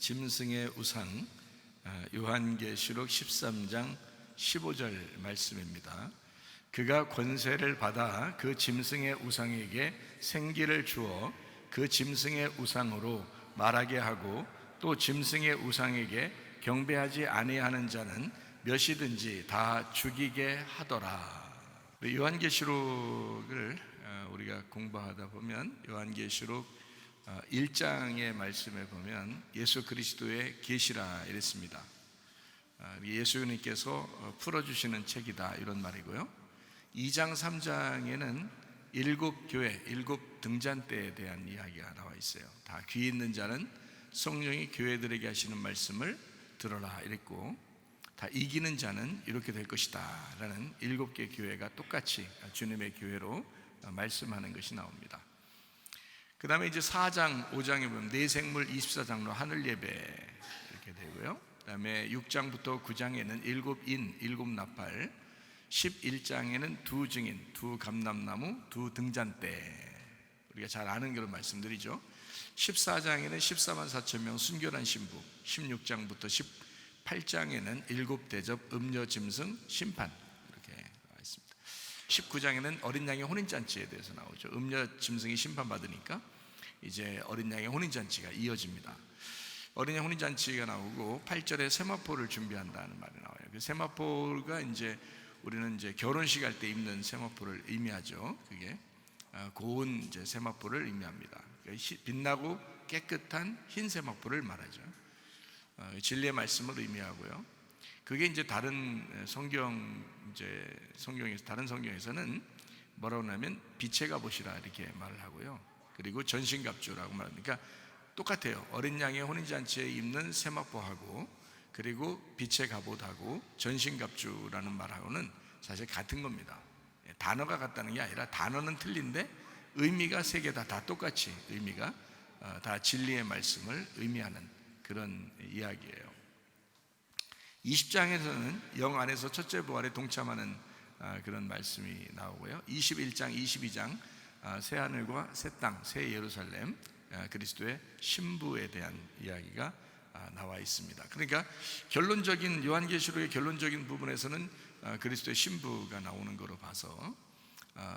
짐승의 우상, 요한계시록 13장 15절 말씀입니다. 그가 권세를 받아 그 짐승의 우상에게 생기를 주어 그 짐승의 우상으로 말하게 하고 또 짐승의 우상에게 경배하지 아니하는 자는 몇이든지 다 죽이게 하더라. 요한계시록을 우리가 공부하다 보면 요한계시록 1장의 말씀에 보면 예수 그리스도의 계시라 이랬습니다. 예수님께서 풀어주시는 책이다 이런 말이고요. 2장 3장에는 7교회, 7등잔대에 대한 이야기가 나와 있어요. 다 귀 있는 자는 성령이 교회들에게 하시는 말씀을 들어라 이랬고, 다 이기는 자는 이렇게 될 것이다 라는 7개 교회가 똑같이 주님의 교회로 말씀하는 것이 나옵니다. 그 다음에 이제 4장, 5장에 보면 내생물, 24장로 하늘 예배 이렇게 되고요. 그 다음에 6장부터 9장에는 7인, 7나팔, 11장에는 2증인, 2감람나무, 2등잔대, 우리가 잘 아는 그런 말씀들이죠. 14장에는 14만 4천 명 순결한 신부, 16장부터 18장에는 7대접 음녀짐승 심판 이렇게 나와 있습니다. 19장에는 어린 양의 혼인잔치에 대해서 나오죠. 음녀짐승이 심판받으니까 이제 어린 양의 혼인잔치가 이어집니다. 어린 양 혼인잔치가 나오고 8절에 세마포를 준비한다는 말이 나와요. 그 세마포가 이제 우리는 이제 결혼식 할 때 입는 세마포를 의미하죠. 그게 고운 이제 세마포를 의미합니다. 빛나고 깨끗한 흰 세마포를 말하죠. 진리의 말씀을 의미하고요. 그게 이제 다른 성경에서 다른 성경에서는 뭐라고 하냐면 빛의 갑옷이라 이렇게 말을 하고요. 그리고 전신갑주라고 말합니다. 그러니까 똑같아요. 어린 양의 혼인잔치에 입는 세마포하고 그리고 빛의 갑옷하고 전신갑주라는 말하고는 사실 같은 겁니다. 단어가 같다는 게 아니라 단어는 틀린데 의미가 세 개 다 똑같이 의미가 다 진리의 말씀을 의미하는 그런 이야기예요. 20장에서는 영 안에서 첫째 부활에 동참하는 그런 말씀이 나오고요. 21장, 22장 새하늘과 새 땅, 새 예루살렘, 그리스도의 신부에 대한 이야기가 나와 있습니다. 그러니까 결론적인 요한계시록의 결론적인 부분에서는 그리스도의 신부가 나오는 거로 봐서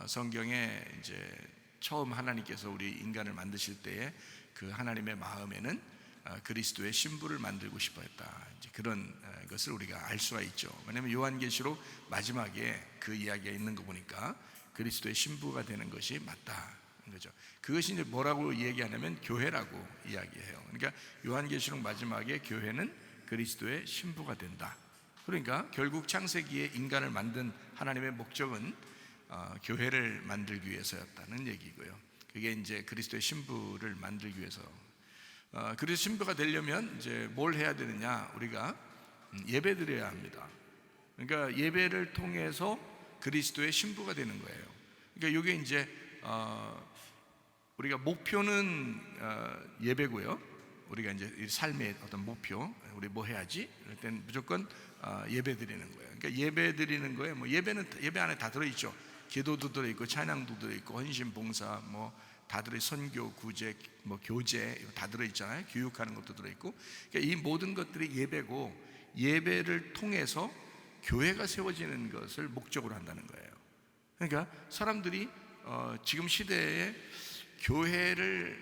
성경에 이제 처음 하나님께서 우리 인간을 만드실 때에 그 하나님의 마음에는 그리스도의 신부를 만들고 싶어 했다, 이제 그런 것을 우리가 알 수가 있죠. 왜냐하면 요한계시록 마지막에 그 이야기가 있는 거 보니까 그리스도의 신부가 되는 것이 맞다 거죠. 그것이 이제 뭐라고 얘기하냐면 교회라고 이야기해요. 그러니까 요한계시록 마지막에 교회는 그리스도의 신부가 된다. 그러니까 결국 창세기에 인간을 만든 하나님의 목적은 교회를 만들기 위해서였다는 얘기고요. 그게 이제 그리스도의 신부를 만들기 위해서. 그리스도 신부가 되려면 이제 뭘 해야 되느냐? 우리가 예배드려야 합니다. 그러니까 예배를 통해서 그리스도의 신부가 되는 거예요. 그러니까 이게 이제 우리가 목표는 예배고요. 우리가 이제 삶의 어떤 목표, 우리 뭐 해야지? 그럴 때는 무조건 예배 드리는 거예요. 그러니까 예배 드리는 거에 뭐 예배는 예배 안에 다 들어있죠. 기도도 들어있고 찬양도 들어있고 헌신, 봉사 뭐 다 들어, 선교, 구제, 뭐 교제 다 들어있잖아요. 교육하는 것도 들어있고. 그러니까 이 모든 것들이 예배고, 예배를 통해서 교회가 세워지는 것을 목적으로 한다는 거예요. 그러니까 사람들이 지금 시대에 교회를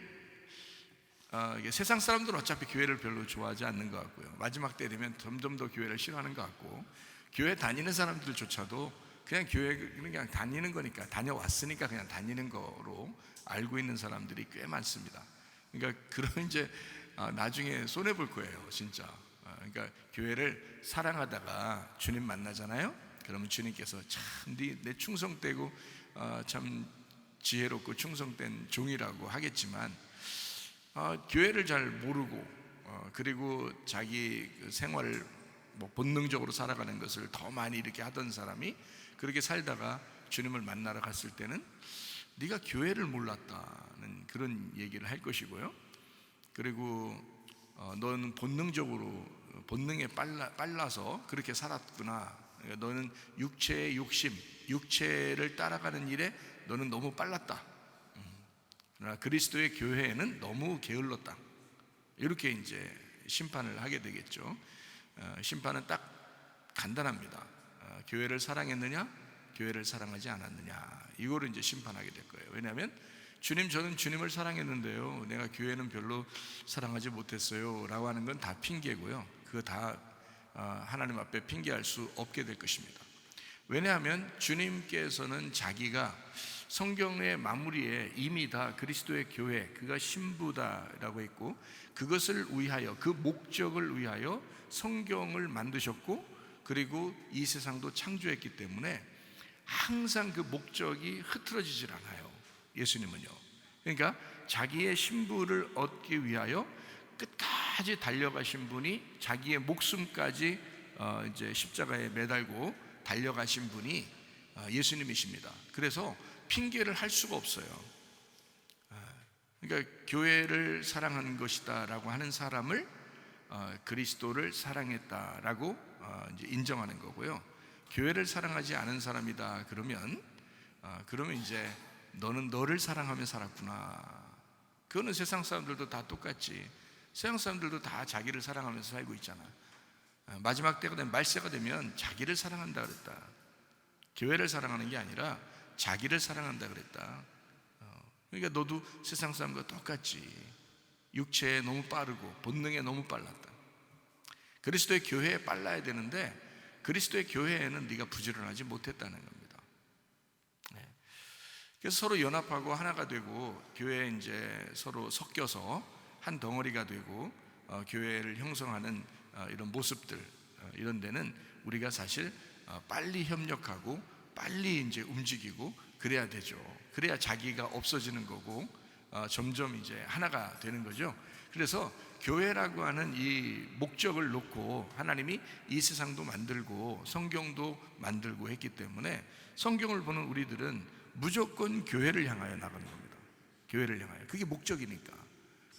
세상 사람들은 어차피 교회를 별로 좋아하지 않는 것 같고요. 마지막 때 되면 점점 더 교회를 싫어하는 것 같고, 교회 다니는 사람들조차도 그냥 교회 그냥 다니는 거니까, 다녀왔으니까 그냥 다니는 거로 알고 있는 사람들이 꽤 많습니다. 그러니까 그런 이제 나중에 손해 볼 거예요, 진짜. 그러니까 교회를 사랑하다가 주님 만나잖아요. 그러면 주님께서 참 내 충성되고 참 지혜롭고 충성된 종이라고 하겠지만, 교회를 잘 모르고 그리고 자기 생활을 뭐 본능적으로 살아가는 것을 더 많이 이렇게 하던 사람이 그렇게 살다가 주님을 만나러 갔을 때는 네가 교회를 몰랐다는 그런 얘기를 할 것이고요. 그리고 너는 본능적으로, 본능에 빨라서 그렇게 살았구나. 너는 육체의 욕심, 육체를 따라가는 일에 너는 너무 빨랐다. 그러나 그리스도의 교회에는 너무 게을렀다. 이렇게 이제 심판을 하게 되겠죠. 심판은 딱 간단합니다. 교회를 사랑했느냐, 교회를 사랑하지 않았느냐, 이거를 이제 심판하게 될 거예요. 왜냐하면 주님, 저는 주님을 사랑했는데요, 내가 교회는 별로 사랑하지 못했어요 라고 하는 건 다 핑계고요. 그거 다 하나님 앞에 핑계할 수 없게 될 것입니다. 왜냐하면 주님께서는 자기가 성경의 마무리에 이미 다 그리스도의 교회, 그가 신부다라고 했고, 그것을 위하여, 그 목적을 위하여 성경을 만드셨고, 그리고 이 세상도 창조했기 때문에 항상 그 목적이 흐트러지질 않아요, 예수님은요. 그러니까 자기의 신부를 얻기 위하여 끝까지 달려가신 분이, 자기의 목숨까지 이제 십자가에 매달고 달려가신 분이 예수님이십니다. 그래서 핑계를 할 수가 없어요. 그러니까 교회를 사랑하는 것이다 라고 하는 사람을 그리스도를 사랑했다라고 이제 인정하는 거고요. 교회를 사랑하지 않은 사람이다 그러면 이제 너는 너를 사랑하며 살았구나. 그거는 세상 사람들도 다 똑같지. 세상 사람들도 다 자기를 사랑하면서 살고 있잖아. 마지막 때가 되면, 말세가 되면 자기를 사랑한다 그랬다. 교회를 사랑하는 게 아니라 자기를 사랑한다 그랬다. 그러니까 너도 세상 사람과 똑같지. 육체에 너무 빠르고 본능에 너무 빨랐다. 그리스도의 교회에 빨라야 되는데 그리스도의 교회에는 네가 부지런하지 못했다는 겁니다. 그래서 서로 연합하고 하나가 되고, 교회에 이제 서로 섞여서 한 덩어리가 되고 교회를 형성하는 이런 모습들, 이런 데는 우리가 사실 빨리 협력하고 빨리 이제 움직이고 그래야 되죠. 그래야 자기가 없어지는 거고 점점 이제 하나가 되는 거죠. 그래서 교회라고 하는 이 목적을 놓고 하나님이 이 세상도 만들고 성경도 만들고 했기 때문에 성경을 보는 우리들은 무조건 교회를 향하여 나가는 겁니다. 교회를 향하여. 그게 목적이니까.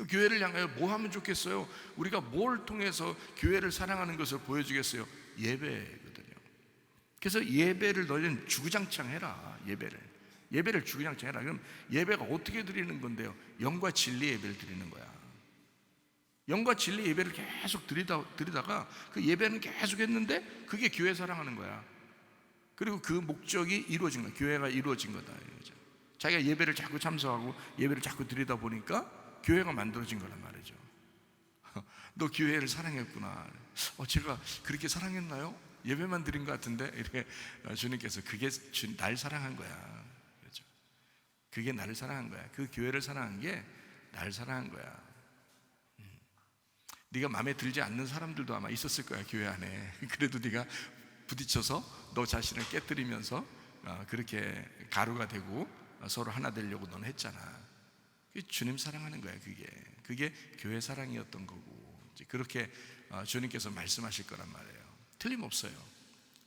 교회를 향하여 뭐 하면 좋겠어요? 우리가 뭘 통해서 교회를 사랑하는 것을 보여주겠어요? 예배거든요. 그래서 예배를 너희는 주구장창 해라. 예배를 주구장창 해라. 그럼 예배가 어떻게 드리는 건데요? 영과 진리 예배를 드리는 거야. 영과 진리 예배를 계속 드리다가 그 예배는 계속 했는데 그게 교회 사랑하는 거야. 그리고 그 목적이 이루어진 거야. 교회가 이루어진 거다. 자기가 예배를 자꾸 참석하고 예배를 자꾸 드리다 보니까 교회가 만들어진 거란 말이죠. 너 교회를 사랑했구나. 제가 그렇게 사랑했나요? 예배만 드린 것 같은데, 이렇게 주님께서, 그게 날 사랑한 거야. 그렇죠? 그게 나를 사랑한 거야. 그 교회를 사랑한 게 나를 사랑한 거야. 네가 마음에 들지 않는 사람들도 아마 있었을 거야, 교회 안에. 그래도 네가 부딪혀서 너 자신을 깨뜨리면서 그렇게 가루가 되고 서로 하나 되려고 넌 했잖아. 그게 주님 사랑하는 거야. 그게 교회 사랑이었던 거고, 이제 그렇게 주님께서 말씀하실 거란 말이에요. 틀림없어요.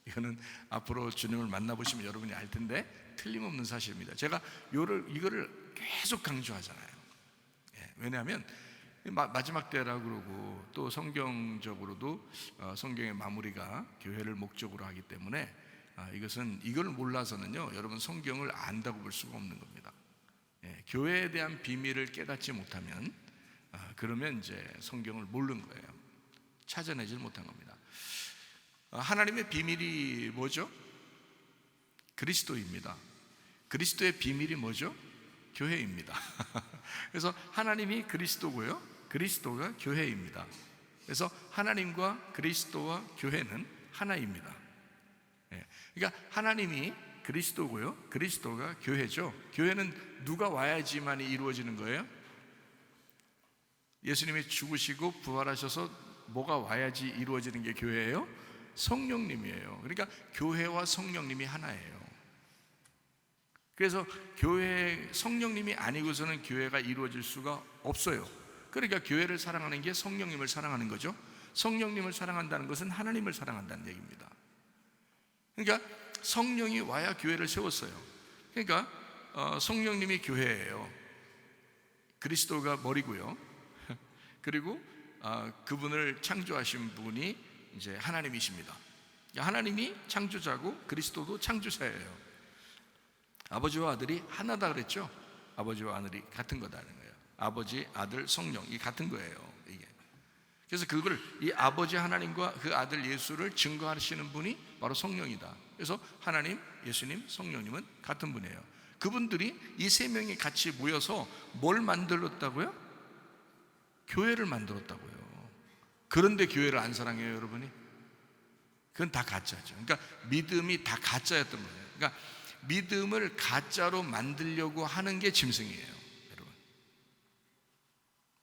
이거는 앞으로 주님을 만나보시면 여러분이 알 텐데 틀림없는 사실입니다. 제가 이거를 계속 강조하잖아요. 왜냐하면 마지막 때라 그러고 또 성경적으로도 성경의 마무리가 교회를 목적으로 하기 때문에 이걸 몰라서는요, 여러분 성경을 안다고 볼 수가 없는 겁니다. 교회에 대한 비밀을 깨닫지 못하면 그러면 이제 성경을 모르는 거예요. 찾아내질 못한 겁니다. 하나님의 비밀이 뭐죠? 그리스도입니다. 그리스도의 비밀이 뭐죠? 교회입니다. 그래서 하나님이 그리스도고요, 그리스도가 교회입니다. 그래서 하나님과 그리스도와 교회는 하나입니다. 그러니까 하나님이 그리스도고요, 그리스도가 교회죠. 교회는 누가 와야지만이 이루어지는 거예요? 예수님이 죽으시고 부활하셔서 뭐가 와야지 이루어지는 게 교회예요? 성령님이에요. 그러니까 교회와 성령님이 하나예요. 그래서 교회 성령님이 아니고서는 교회가 이루어질 수가 없어요. 그러니까 교회를 사랑하는 게 성령님을 사랑하는 거죠. 성령님을 사랑한다는 것은 하나님을 사랑한다는 얘기입니다. 그러니까 성령이 와야 교회를 세웠어요. 그러니까 성령님이 교회예요. 그리스도가 머리고요. 그리고 그분을 창조하신 분이 이제 하나님이십니다. 하나님이 창조자고 그리스도도 창조자예요. 아버지와 아들이 하나다 그랬죠. 아버지와 아들이 같은 거다는 거예요. 아버지, 아들, 성령, 이 같은 거예요. 이게. 그래서 그걸 이 아버지 하나님과 그 아들 예수를 증거하시는 분이 바로 성령이다. 그래서 하나님, 예수님, 성령님은 같은 분이에요. 그분들이 이 세 명이 같이 모여서 뭘 만들었다고요? 교회를 만들었다고요. 그런데 교회를 안 사랑해요, 여러분이? 그건 다 가짜죠. 그러니까 믿음이 다 가짜였던 거예요. 그러니까 믿음을 가짜로 만들려고 하는 게 짐승이에요, 여러분.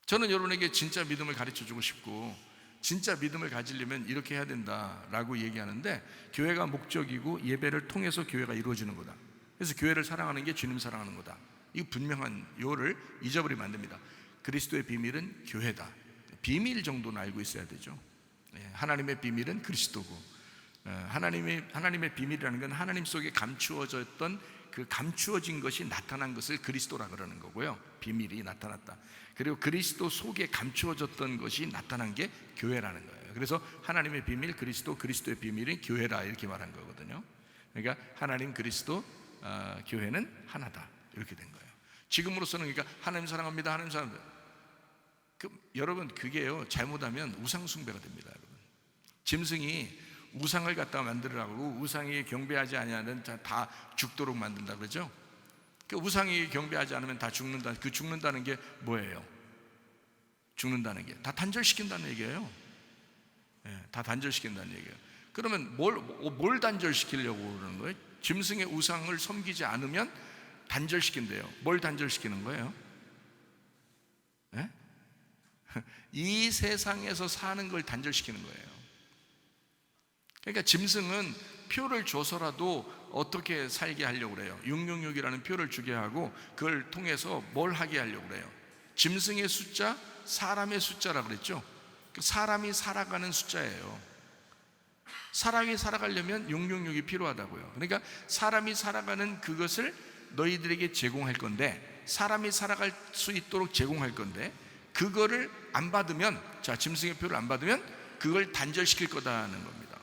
저는 여러분에게 진짜 믿음을 가르쳐 주고 싶고, 진짜 믿음을 가지려면 이렇게 해야 된다라고 얘기하는데, 교회가 목적이고 예배를 통해서 교회가 이루어지는 거다. 그래서 교회를 사랑하는 게 주님 사랑하는 거다. 이 분명한 요를 잊어버리면 안 됩니다. 그리스도의 비밀은 교회다. 비밀 정도는 알고 있어야 되죠. 하나님의 비밀은 그리스도고, 하나님의 비밀이라는 건 하나님 속에 감추어졌던 그 감추어진 것이 나타난 것을 그리스도라 그러는 거고요. 비밀이 나타났다. 그리고 그리스도 속에 감추어졌던 것이 나타난 게 교회라는 거예요. 그래서 하나님의 비밀 그리스도, 그리스도의 비밀은 교회라 이렇게 말한 거거든요. 그러니까 하나님, 그리스도, 교회는 하나다 이렇게 된 거예요. 지금으로서는 그러니까 하나님 사랑합니다, 하나님 사랑합니다. 여러분, 그게요, 잘못하면 우상 숭배가 됩니다. 여러분, 짐승이 우상을 갖다가 만들으라고, 우상이 경배하지 아니하는 다 죽도록 만든다 그러죠. 그 우상이 경배하지 않으면 다 죽는다. 그 죽는다는 게 뭐예요? 죽는다는 게 다 단절시킨다는 얘기예요. 다 단절시킨다는 얘기예요. 그러면 뭘 단절시키려고 그러는 거예요? 짐승의 우상을 섬기지 않으면 단절시킨대요. 뭘 단절시키는 거예요? 이 세상에서 사는 걸 단절시키는 거예요. 그러니까 짐승은 표를 줘서라도 어떻게 살게 하려고 그래요? 666이라는 표를 주게 하고 그걸 통해서 뭘 하게 하려고 그래요? 짐승의 숫자, 사람의 숫자라 그랬죠? 사람이 살아가는 숫자예요. 사람이 살아가려면 666이 필요하다고요. 그러니까 사람이 살아가는 그것을 너희들에게 제공할 건데, 사람이 살아갈 수 있도록 제공할 건데, 그거를 안 받으면, 자, 짐승의 표를 안 받으면 그걸 단절시킬 거다는 겁니다.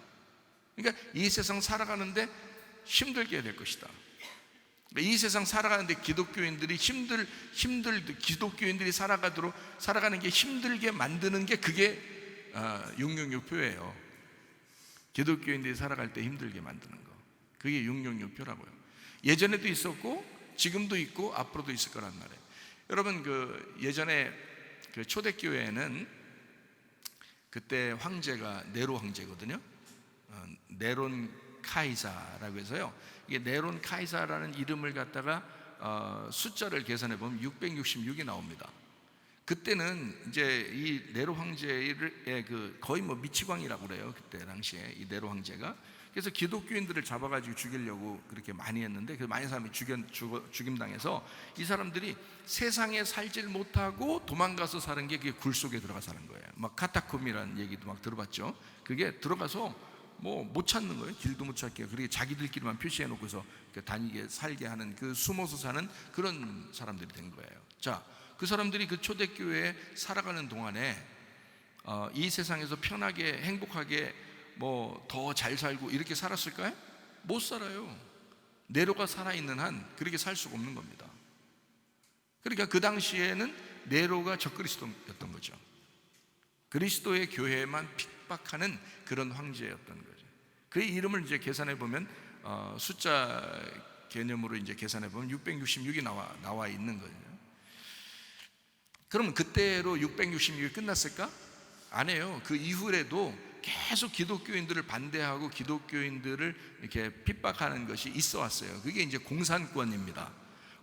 그러니까 이 세상 살아가는데 힘들게 될 것이다. 이 세상 살아가는데 기독교인들이 기독교인들이 살아가는 게 힘들게 만드는 게 그게 666표예요. 기독교인들이 살아갈 때 힘들게 만드는 거, 그게 666표라고요. 예전에도 있었고 지금도 있고 앞으로도 있을 거란 말이에요. 여러분, 그 예전에 그 초대교회에는 그때 황제가 네로 황제거든요. 네론 카이사라고 해서요. 이게 네론 카이사라는 이름을 갖다가 숫자를 계산해 보면 666이 나옵니다. 그때는 이제 이 네로 황제의 그 거의 뭐 미치광이라고 그래요. 그때 당시에 이 네로 황제가. 그래서 기독교인들을 잡아가지고 죽이려고 그렇게 많이 했는데, 그 많은 사람이 죽임당해서 이 사람들이 세상에 살질 못하고 도망가서 사는 게 그게 굴 속에 들어가 사는 거예요. 막 카타콤이라는 얘기도 막 들어봤죠. 그게 들어가서 뭐 못 찾는 거예요. 길도 못 찾게. 그렇게 자기들끼리만 표시해 놓고서 다니게 살게 하는, 그 숨어서 사는 그런 사람들이 된 거예요. 자, 그 사람들이 그 초대교회에 살아가는 동안에 이 세상에서 편하게 행복하게 뭐 더 잘 살고 이렇게 살았을까요? 못 살아요. 네로가 살아있는 한 그렇게 살 수가 없는 겁니다. 그러니까 그 당시에는 네로가 적그리스도였던 거죠. 그리스도의 교회에만 핍박하는 그런 황제였던 거죠. 그의 이름을 이제 계산해 보면 숫자 개념으로 이제 계산해 보면 666이 나와 있는 거예요. 그러면 그때로 666이 끝났을까? 아니에요. 그 이후에도 계속 기독교인들을 반대하고 기독교인들을 이렇게 핍박하는 것이 있어 왔어요. 그게 이제 공산권입니다.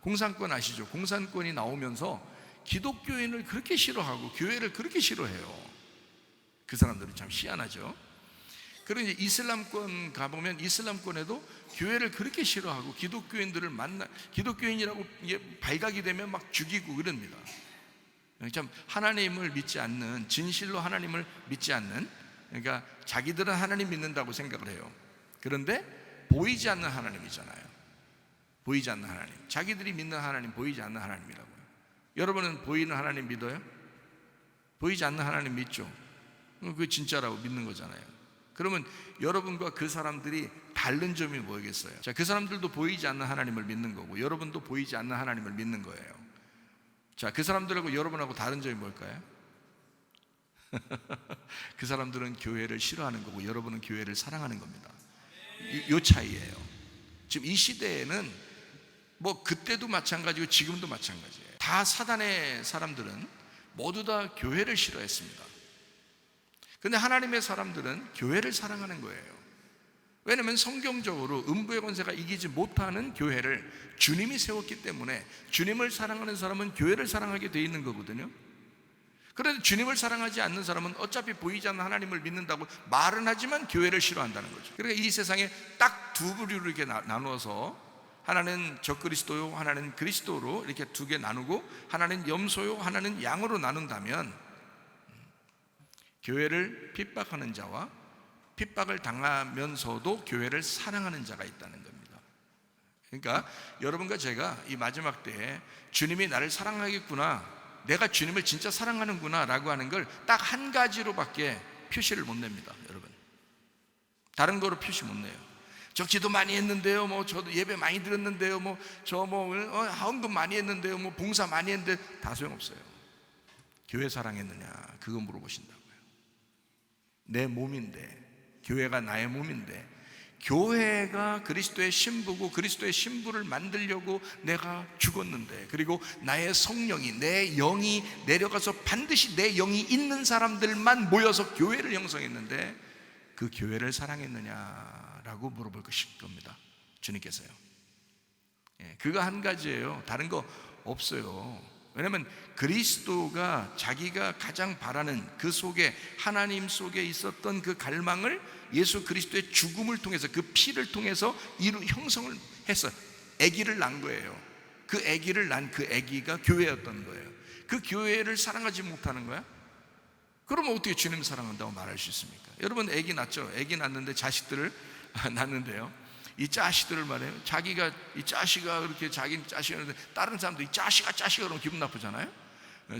공산권 아시죠? 공산권이 나오면서 기독교인을 그렇게 싫어하고 교회를 그렇게 싫어해요. 그 사람들은 참 희한하죠. 그리고 이제 이슬람권 가보면 이슬람권에도 교회를 그렇게 싫어하고 기독교인들을 기독교인이라고 발각이 되면 막 죽이고 그럽니다. 참 하나님을 믿지 않는, 진실로 하나님을 믿지 않는, 그러니까 자기들은 하나님 믿는다고 생각을 해요. 그런데 보이지 않는 하나님이잖아요. 보이지 않는 하나님, 자기들이 믿는 하나님, 보이지 않는 하나님이라고요. 여러분은 보이는 하나님 믿어요? 보이지 않는 하나님 믿죠? 그게 진짜라고 믿는 거잖아요. 그러면 여러분과 그 사람들이 다른 점이 뭐겠어요? 자, 그 사람들도 보이지 않는 하나님을 믿는 거고 여러분도 보이지 않는 하나님을 믿는 거예요. 자, 그 사람들하고 여러분하고 다른 점이 뭘까요? 그 사람들은 교회를 싫어하는 거고 여러분은 교회를 사랑하는 겁니다. 요 차이예요. 지금 이 시대에는 뭐 그때도 마찬가지고 지금도 마찬가지예요. 다 사단의 사람들은 모두 다 교회를 싫어했습니다. 근데 하나님의 사람들은 교회를 사랑하는 거예요. 왜냐하면 성경적으로 음부의 권세가 이기지 못하는 교회를 주님이 세웠기 때문에 주님을 사랑하는 사람은 교회를 사랑하게 돼 있는 거거든요. 그런데 주님을 사랑하지 않는 사람은 어차피 보이지 않는 하나님을 믿는다고 말은 하지만 교회를 싫어한다는 거죠. 그러니까 이 세상에 딱 두 부류로 이렇게 나누어서 하나는 적그리스도요, 하나는 그리스도로 이렇게 두 개 나누고 하나는 염소요, 하나는 양으로 나눈다면 교회를 핍박하는 자와 핍박을 당하면서도 교회를 사랑하는 자가 있다는 겁니다. 그러니까 여러분과 제가 이 마지막 때에 주님이 나를 사랑하겠구나, 내가 주님을 진짜 사랑하는구나 라고 하는 걸 딱 한 가지로밖에 표시를 못 냅니다. 여러분, 다른 거로 표시 못 내요. 저 기도 많이 했는데요, 뭐 저도 예배 많이 드렸는데요, 뭐 저 헌금 많이 했는데요, 뭐 봉사 많이 했는데 다 소용없어요. 교회 사랑했느냐 그거 물어보신다고요. 내 몸인데, 교회가 나의 몸인데, 교회가 그리스도의 신부고 그리스도의 신부를 만들려고 내가 죽었는데, 그리고 나의 성령이, 내 영이 내려가서 반드시 내 영이 있는 사람들만 모여서 교회를 형성했는데 그 교회를 사랑했느냐라고 물어볼 것일 겁니다. 주님께서요. 그거 한 가지예요. 다른 거 없어요. 왜냐하면 그리스도가 자기가 가장 바라는 그 속에, 하나님 속에 있었던 그 갈망을 예수 그리스도의 죽음을 통해서, 그 피를 통해서 형성을 해서 아기를 낳은 거예요. 그 아기를 낳은 그 아기가 교회였던 거예요. 그 교회를 사랑하지 못하는 거야? 그러면 어떻게 주님 사랑한다고 말할 수 있습니까? 여러분 아기 낳죠? 아기 낳는데 자식들을 낳는데요, 이 자식들을 말해요. 자기가 이 자식아 그렇게 자기는 자식이라는데 다른 사람들 이 자식아 그러면 기분 나쁘잖아요.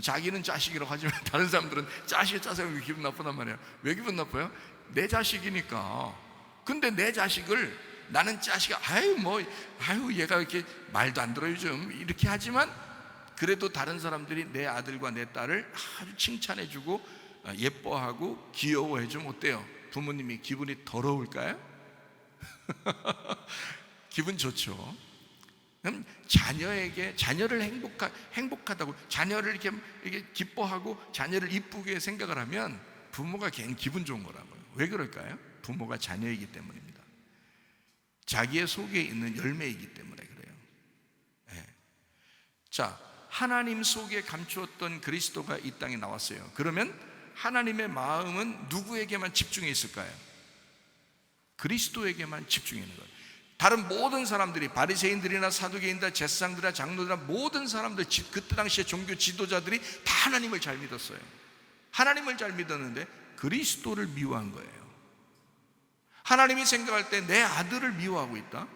자기는 자식이라고 하지만 다른 사람들은 자식이 하면 기분 나쁘단 말이에요. 왜 기분 나빠요? 내 자식이니까. 근데 내 자식을 나는 자식아 아유 얘가 이렇게 말도 안 들어요 좀 이렇게 하지만 그래도 다른 사람들이 내 아들과 내 딸을 아주 칭찬해주고 예뻐하고 귀여워해주면 어때요? 부모님이 기분이 더러울까요? 기분 좋죠. 그럼 자녀를 행복하다고, 자녀를 이렇게 기뻐하고 자녀를 이쁘게 생각을 하면 부모가 괜히 기분 좋은 거라고요. 왜 그럴까요? 부모가 자녀이기 때문입니다. 자기의 속에 있는 열매이기 때문에 그래요. 네. 자, 하나님 속에 감추었던 그리스도가 이 땅에 나왔어요. 그러면 하나님의 마음은 누구에게만 집중해 있을까요? 그리스도에게만 집중해 있는 거예요. 다른 모든 사람들이, 바리새인들이나 사두개인들, 제사장들이나 장로들이나 모든 사람들, 그때 당시에 종교 지도자들이 다 하나님을 잘 믿었어요. 하나님을 잘 믿었는데 그리스도를 미워한 거예요. 하나님이 생각할 때 내 아들을 미워하고 있다?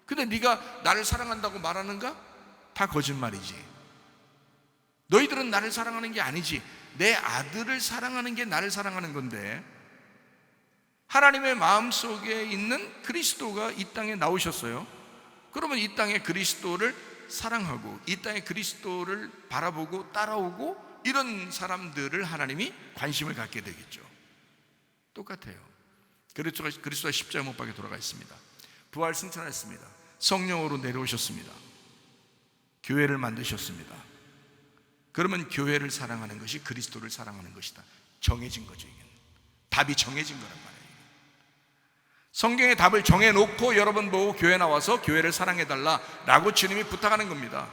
근데 네가 나를 사랑한다고 말하는가? 다 거짓말이지. 너희들은 나를 사랑하는 게 아니지. 내 아들을 사랑하는 게 나를 사랑하는 건데, 하나님의 마음속에 있는 그리스도가 이 땅에 나오셨어요. 그러면 이 땅에 그리스도를 사랑하고 이 땅에 그리스도를 바라보고 따라오고 이런 사람들을 하나님이 관심을 갖게 되겠죠. 똑같아요. 그리스도가 십자가 못 박혀 돌아가 있습니다. 부활 승천했습니다. 성령으로 내려오셨습니다. 교회를 만드셨습니다. 그러면 교회를 사랑하는 것이 그리스도를 사랑하는 것이다. 정해진 거죠. 이게 답이 정해진 거란 말이에요. 성경의 답을 정해놓고 여러분 보고 교회 나와서 교회를 사랑해달라라고 주님이 부탁하는 겁니다.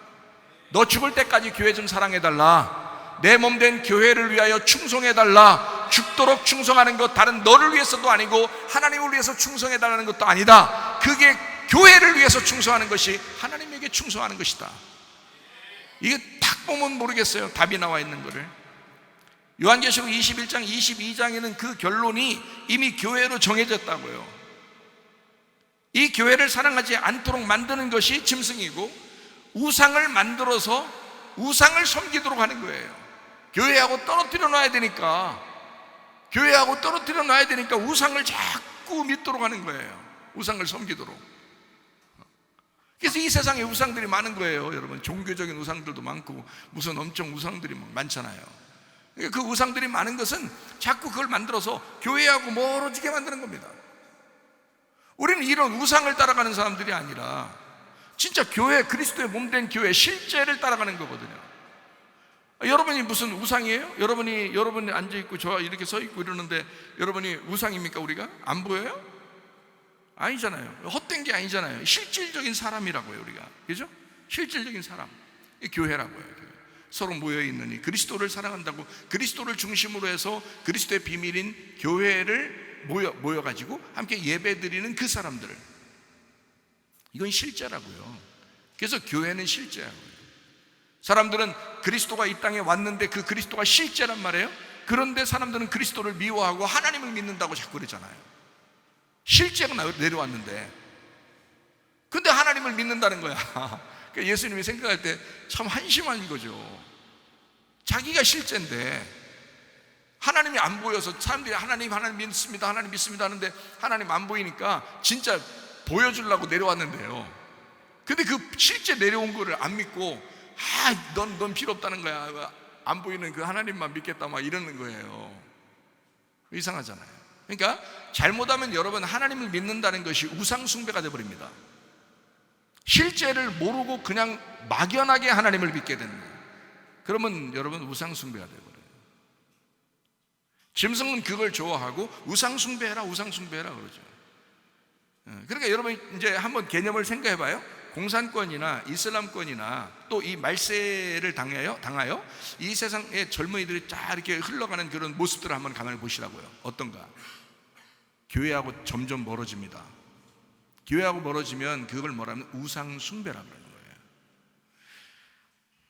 너 죽을 때까지 교회 좀 사랑해달라. 내 몸 된 교회를 위하여 충성해달라. 죽도록 충성하는 것 다른 너를 위해서도 아니고 하나님을 위해서 충성해달라는 것도 아니다. 그게 교회를 위해서 충성하는 것이 하나님에게 충성하는 것이다. 이게 딱 보면 모르겠어요. 답이 나와 있는 거를. 요한계시록 21장 22장에는 그 결론이 이미 교회로 정해졌다고요. 이 교회를 사랑하지 않도록 만드는 것이 짐승이고 우상을 만들어서 우상을 섬기도록 하는 거예요. 교회하고 떨어뜨려 놔야 되니까 우상을 자꾸 믿도록 하는 거예요. 우상을 섬기도록. 그래서 이 세상에 우상들이 많은 거예요. 여러분, 종교적인 우상들도 많고 무슨 엄청 우상들이 많잖아요. 그 우상들이 많은 것은 자꾸 그걸 만들어서 교회하고 멀어지게 만드는 겁니다. 우리는 이런 우상을 따라가는 사람들이 아니라 진짜 교회, 그리스도의 몸된 교회 실제를 따라가는 거거든요. 여러분이 무슨 우상이에요? 여러분이 앉아있고 저 이렇게 서있고 이러는데 여러분이 우상입니까? 우리가? 안 보여요? 아니잖아요. 헛된 게 아니잖아요. 실질적인 사람이라고요, 우리가. 그죠? 실질적인 사람. 교회라고요. 서로 모여있느니 그리스도를 사랑한다고, 그리스도를 중심으로 해서 그리스도의 비밀인 교회를 모여가지고 함께 예배드리는 그 사람들을, 이건 실제라고요. 그래서 교회는 실제라고요. 사람들은 그리스도가 이 땅에 왔는데 그 그리스도가 실제란 말이에요. 그런데 사람들은 그리스도를 미워하고 하나님을 믿는다고 자꾸 그러잖아요. 실제가 내려왔는데, 근데 하나님을 믿는다는 거야. 예수님이 생각할 때 참 한심한 거죠. 자기가 실제인데 하나님이 안 보여서 사람들이 하나님 믿습니다, 하나님 믿습니다 하는데 하나님 안 보이니까 진짜 보여주려고 내려왔는데요. 근데 그 실제 내려온 거를 안 믿고 넌 필요 없다는 거야, 안 보이는 그 하나님만 믿겠다 막 이러는 거예요. 이상하잖아요. 그러니까 잘못하면 여러분, 하나님을 믿는다는 것이 우상 숭배가 되어버립니다. 실제를 모르고 그냥 막연하게 하나님을 믿게 되는 거예요. 그러면 여러분 우상 숭배가 되어버려요. 짐승은 그걸 좋아하고 우상 숭배해라 그러죠. 그러니까 여러분 이제 한번 개념을 생각해 봐요. 공산권이나 이슬람권이나 또 이 말세를 당하여 이 세상의 젊은이들이 쫙 이렇게 흘러가는 그런 모습들을 한번 가만히 보시라고요. 어떤가? 교회하고 점점 멀어집니다. 교회하고 멀어지면 그걸 뭐라면 우상 숭배라고 하는 거예요.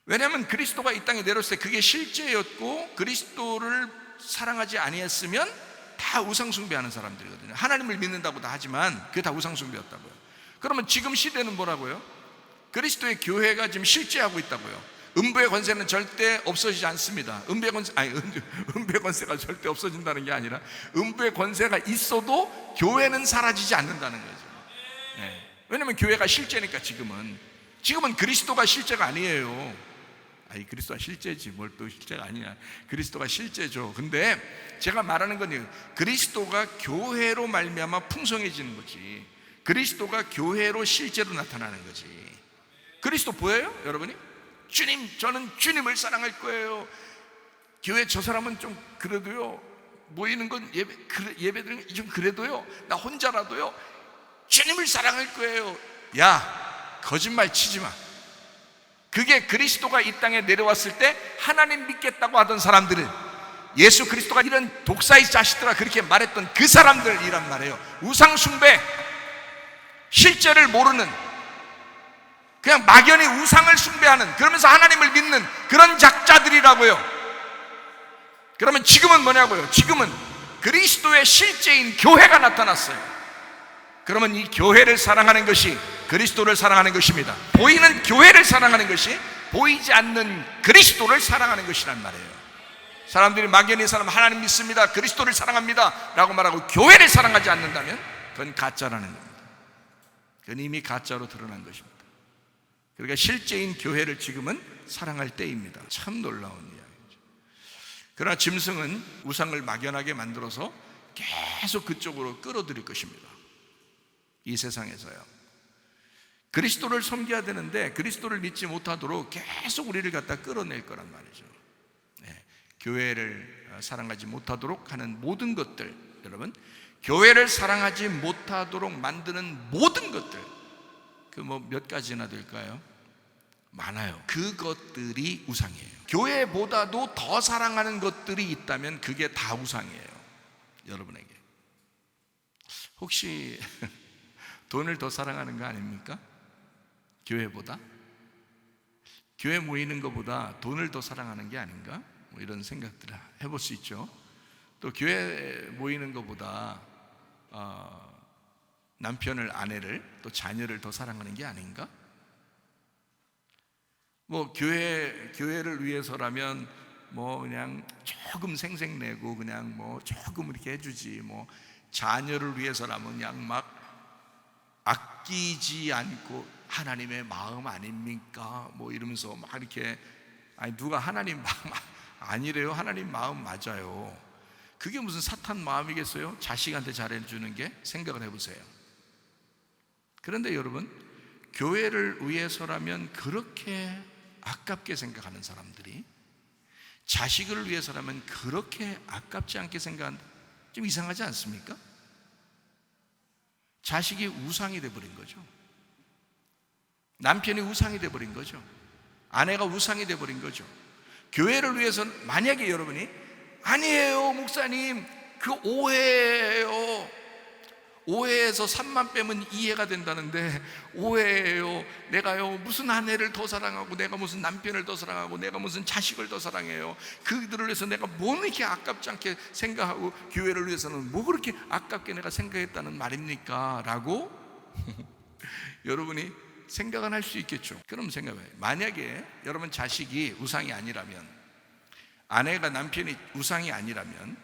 왜냐하면 그리스도가 이 땅에 내려왔을 때 그게 실제였고 그리스도를 사랑하지 아니했으면 다 우상 숭배하는 사람들이거든요. 하나님을 믿는다고 다 하지만 그게 다 우상 숭배였다고요. 그러면 지금 시대는 뭐라고요? 그리스도의 교회가 지금 실제하고 있다고요. 음부의 권세는 절대 없어지지 않습니다. 음부의 권세가 절대 없어진다는 게 아니라 음부의 권세가 있어도 교회는 사라지지 않는다는 거죠. 네. 왜냐하면 교회가 실제니까. 지금은 그리스도가 실제가 아니에요. 그리스도가 실제지 뭘 또 실제가 아니냐. 그리스도가 실제죠. 근데 제가 말하는 건 그리스도가 교회로 말미암아 풍성해지는 거지, 그리스도가 교회로 실제로 나타나는 거지. 그리스도 보여요? 여러분이? 주님, 저는 주님을 사랑할 거예요. 교회 저 사람은 좀 그래도요, 모이는 건 예배드리는 좀 그래도요, 나 혼자라도요 주님을 사랑할 거예요. 야, 거짓말 치지 마. 그게 그리스도가 이 땅에 내려왔을 때 하나님 믿겠다고 하던 사람들을, 예수 그리스도가 이런 독사의 자식들아 그렇게 말했던 그 사람들이란 말이에요. 우상 숭배, 실제를 모르는, 그냥 막연히 우상을 숭배하는, 그러면서 하나님을 믿는 그런 작자들이라고요. 그러면 지금은 뭐냐고요? 지금은 그리스도의 실제인 교회가 나타났어요. 그러면 이 교회를 사랑하는 것이 그리스도를 사랑하는 것입니다. 보이는 교회를 사랑하는 것이 보이지 않는 그리스도를 사랑하는 것이란 말이에요. 사람들이 막연히 하나님 믿습니다, 그리스도를 사랑합니다 라고 말하고 교회를 사랑하지 않는다면 그건 가짜라는 겁니다. 그건 이미 가짜로 드러난 것입니다. 그러니까 실제인 교회를 지금은 사랑할 때입니다. 참 놀라운 이야기죠. 그러나 짐승은 우상을 막연하게 만들어서 계속 그쪽으로 끌어들일 것입니다. 이 세상에서요. 그리스도를 섬겨야 되는데 그리스도를 믿지 못하도록 계속 우리를 갖다 끌어낼 거란 말이죠. 교회를 사랑하지 못하도록 하는 모든 것들, 여러분, 교회를 사랑하지 못하도록 만드는 모든 것들, 그 몇 가지나 될까요? 많아요. 그것들이 우상이에요. 교회보다도 더 사랑하는 것들이 있다면 그게 다 우상이에요. 여러분에게 혹시 돈을 더 사랑하는 거 아닙니까? 교회보다? 교회 모이는 것보다 돈을 더 사랑하는 게 아닌가? 이런 생각들을 해볼 수 있죠. 또 교회 모이는 것보다 남편을, 아내를, 또 자녀를 더 사랑하는 게 아닌가? 교회를 위해서라면 그냥 조금 생색내고 그냥 조금 이렇게 해주지, 자녀를 위해서라면 그냥 막 아끼지 않고 하나님의 마음 아닙니까? 이러면서 막 이렇게, 누가 하나님 아니래요. 하나님 마음 맞아요. 그게 무슨 사탄 마음이겠어요? 자식한테 잘해주는 게? 생각을 해보세요. 그런데 여러분, 교회를 위해서라면 그렇게 아깝게 생각하는 사람들이 자식을 위해서라면 그렇게 아깝지 않게 생각하는, 좀 이상하지 않습니까? 자식이 우상이 돼버린 거죠. 남편이 우상이 돼버린 거죠. 아내가 우상이 돼버린 거죠. 교회를 위해서는, 만약에 여러분이 아니에요 목사님, 그 오해예요, 오해에서 3만 빼면 이해가 된다는데 오해예요, 내가요 무슨 아내를 더 사랑하고 내가 무슨 남편을 더 사랑하고 내가 무슨 자식을 더 사랑해요, 그들을 위해서 내가 뭐 이렇게 아깝지 않게 생각하고 교회를 위해서는 뭐 그렇게 아깝게 내가 생각했다는 말입니까? 라고 여러분이 생각은 할 수 있겠죠. 그럼 생각해요. 만약에 여러분 자식이 우상이 아니라면, 아내가 남편이 우상이 아니라면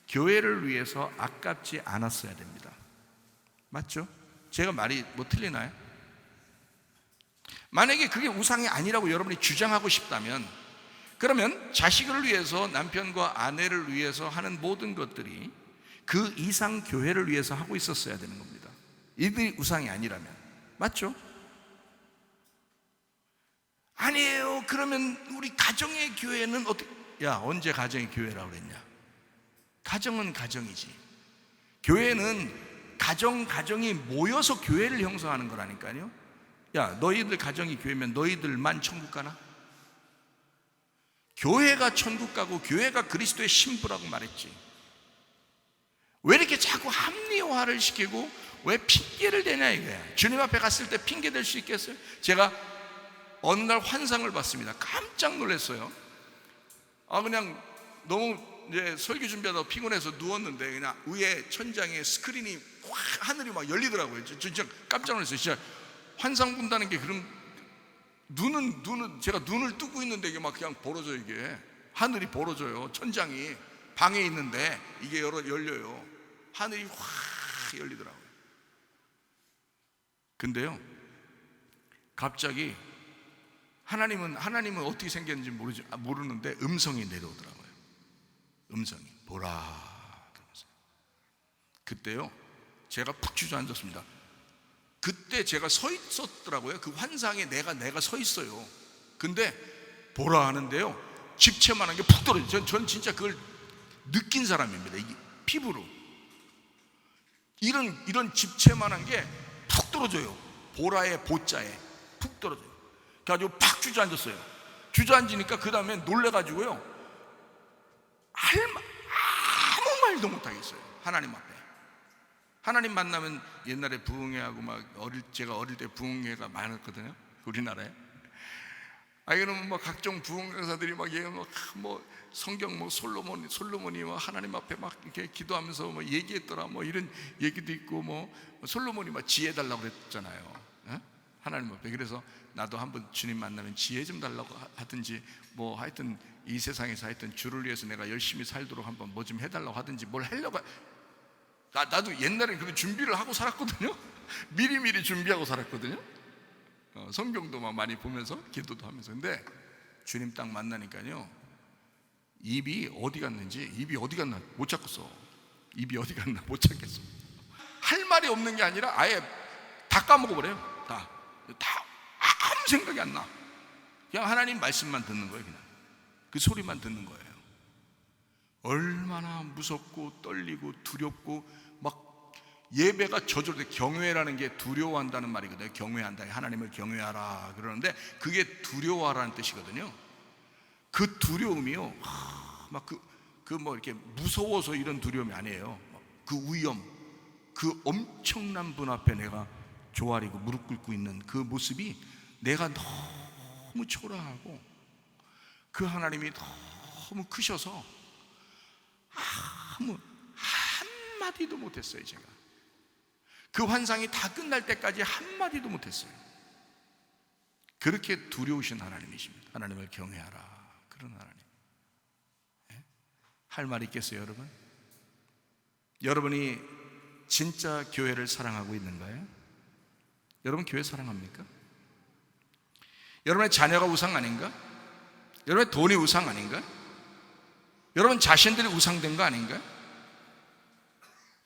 교회를 위해서 아깝지 않았어야 됩니다. 맞죠? 제가 말이 뭐 틀리나요? 만약에 그게 우상이 아니라고 여러분이 주장하고 싶다면, 그러면 자식을 위해서, 남편과 아내를 위해서 하는 모든 것들이 그 이상 교회를 위해서 하고 있었어야 되는 겁니다. 이들이 우상이 아니라면. 맞죠? 아니에요. 그러면 우리 가정의 교회는 어떻게? 야, 언제 가정의 교회라고 그랬냐? 가정은 가정이지. 교회는 가정이 모여서 교회를 형성하는 거라니까요. 야, 너희들 가정이 교회면 너희들만 천국 가나? 교회가 천국 가고 교회가 그리스도의 신부라고 말했지. 왜 이렇게 자꾸 합리화를 시키고 왜 핑계를 대냐 이거야. 주님 앞에 갔을 때 핑계 댈 수 있겠어요? 제가 어느 날 환상을 봤습니다. 깜짝 놀랐어요. 그냥 너무 이제 설교 준비하다가 피곤해서 누웠는데 그냥 위에 천장에 스크린이 확 하늘이 막 열리더라고요. 진짜 깜짝 놀랐어요. 진짜 환상 본다는 게 그런, 눈은 제가 눈을 뜨고 있는데 이게 막 그냥 벌어져, 이게 하늘이 벌어져요. 천장이 방에 있는데 이게 열려요. 하늘이 확 열리더라고요. 근데요, 갑자기 하나님은 어떻게 생겼는지 모르는데 음성이 내려오더라고요. 음성이 보라 그러면서. 그때요 제가 푹 주저앉았습니다. 그때 제가 서 있었더라고요. 그 환상에 내가 서 있어요. 근데 보라 하는데요, 집채만한 게 푹 떨어져요. 전 진짜 그걸 느낀 사람입니다. 이게 피부로 이런 집채만한 게 푹 떨어져요. 보라의 보자에 푹 떨어져요. 그래가지고 팍 주저앉았어요. 주저앉으니까 그 다음에 놀래가지고요 아무 말도 못하겠어요. 하나님 앞에. 하나님 만나면 옛날에 부흥회하고 막 제가 어릴 때 부흥회가 많았거든요, 우리나라에. 그러면 막 각종 부흥 강사들이 막 성경 솔로몬이 막 하나님 앞에 막 이렇게 기도하면서 뭐 얘기했더라, 뭐 이런 얘기도 있고, 뭐 솔로몬이 막 지혜 달라고 그랬잖아요. 하나님 앞에. 그래서 나도 한번 주님 만나면 지혜 좀 달라고 하든지, 뭐 하여튼 이 세상에서 하여튼 주를 위해서 내가 열심히 살도록 한번 뭐 좀 해달라고 하든지 뭘 하려고. 나도 옛날엔 그런 준비를 하고 살았거든요. 미리미리 준비하고 살았거든요. 성경도 막 많이 보면서 기도도 하면서. 근데 주님 딱 만나니까요, 입이 어디 갔나 못 찾겠어. 입이 어디 갔나 못 찾겠어. 할 말이 없는 게 아니라 아예 다 까먹어버려요. 다 아무 생각이 안 나. 그냥 하나님 말씀만 듣는 거예요. 그냥 그 소리만 듣는 거예요. 얼마나 무섭고 떨리고 두렵고, 막 예배가 저절로, 경외라는 게 두려워한다는 말이거든요. 경외한다, 하나님을 경외하라 그러는데 그게 두려워하라는 뜻이거든요. 그 두려움이요, 막 뭐 이렇게 무서워서 이런 두려움이 아니에요. 그 위험, 그 엄청난 분 앞에 내가 조아리고 무릎 꿇고 있는 그 모습이 내가 너무 초라하고, 그 하나님이 너무 크셔서 아무 한마디도 못했어요. 제가 그 환상이 다 끝날 때까지 한마디도 못했어요. 그렇게 두려우신 하나님이십니다. 하나님을 경외하라, 그런 하나님. 할 말이 있겠어요, 여러분? 여러분이 진짜 교회를 사랑하고 있는가요? 여러분 교회 사랑합니까? 여러분의 자녀가 우상 아닌가? 여러분의 돈이 우상 아닌가? 여러분 자신들이 우상된 거 아닌가요?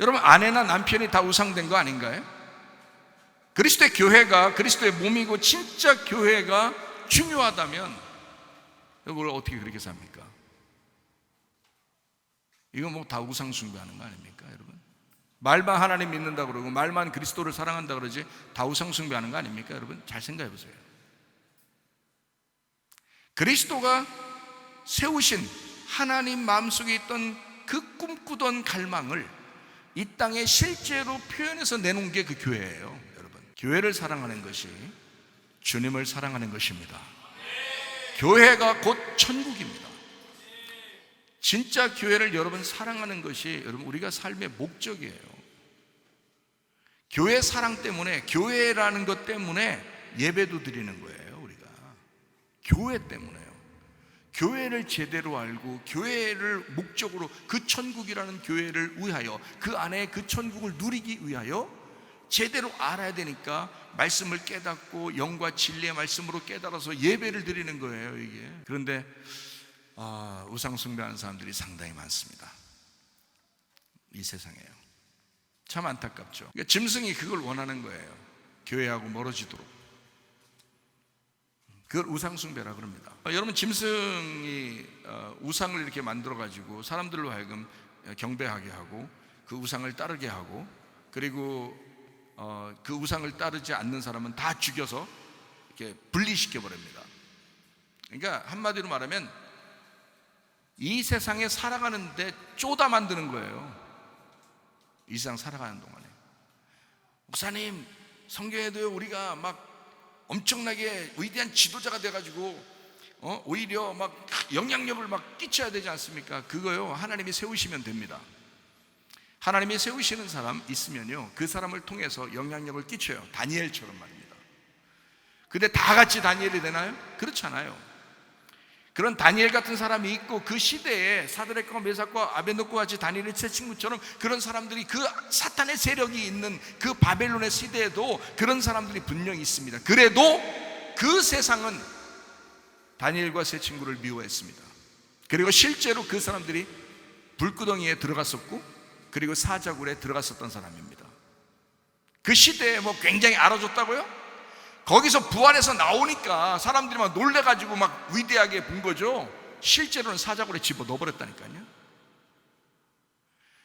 여러분 아내나 남편이 다 우상된 거 아닌가요? 그리스도의 교회가 그리스도의 몸이고 진짜 교회가 중요하다면 여러분 어떻게 그렇게 삽니까? 이거 뭐 다 우상 숭배하는 거 아닙니까, 여러분? 말만 하나님 믿는다 그러고 말만 그리스도를 사랑한다 그러지 다 우상 숭배하는 거 아닙니까, 여러분? 잘 생각해 보세요. 그리스도가 세우신 하나님 마음속에 있던 그 꿈꾸던 갈망을 이 땅에 실제로 표현해서 내놓은 게 그 교회예요, 여러분. 교회를 사랑하는 것이 주님을 사랑하는 것입니다. 교회가 곧 천국입니다. 진짜 교회를 여러분 사랑하는 것이 여러분 우리가 삶의 목적이에요. 교회 사랑 때문에, 교회라는 것 때문에 예배도 드리는 거예요, 우리가. 교회 때문에요. 교회를 제대로 알고 교회를 목적으로 그 천국이라는 교회를 위하여 그 안에 그 천국을 누리기 위하여 제대로 알아야 되니까 말씀을 깨닫고 영과 진리의 말씀으로 깨달아서 예배를 드리는 거예요, 이게. 그런데 우상 숭배하는 사람들이 상당히 많습니다, 이 세상에요. 참 안타깝죠. 그러니까 짐승이 그걸 원하는 거예요. 교회하고 멀어지도록. 그걸 우상 숭배라 그럽니다. 여러분 짐승이 우상을 이렇게 만들어 가지고 사람들로 하여금 경배하게 하고 그 우상을 따르게 하고, 그리고 그 우상을 따르지 않는 사람은 다 죽여서 이렇게 분리시켜 버립니다. 그러니까 한마디로 말하면 이 세상에 살아가는데 쪼다 만드는 거예요. 이 세상 살아가는 동안에. 목사님, 성경에도요 우리가 막 엄청나게 위대한 지도자가 돼가지고 오히려 막 영향력을 막 끼쳐야 되지 않습니까? 그거요 하나님이 세우시면 됩니다. 하나님이 세우시는 사람 있으면요 그 사람을 통해서 영향력을 끼쳐요. 다니엘처럼 말입니다. 근데 다 같이 다니엘이 되나요? 그렇지 않아요. 그런 다니엘 같은 사람이 있고 그 시대에 사드락과 메삭과 아벤노고와 같이 다니엘의 세 친구처럼 그런 사람들이 그 사탄의 세력이 있는 그 바벨론의 시대에도 그런 사람들이 분명히 있습니다. 그래도 그 세상은 다니엘과 세 친구를 미워했습니다. 그리고 실제로 그 사람들이 불구덩이에 들어갔었고 그리고 사자굴에 들어갔었던 사람입니다. 그 시대에 뭐 굉장히 알아줬다고요? 거기서 부활해서 나오니까 사람들이 막 놀래가지고 막 위대하게 본 거죠. 실제로는 사자굴에 집어 넣어버렸다니까요.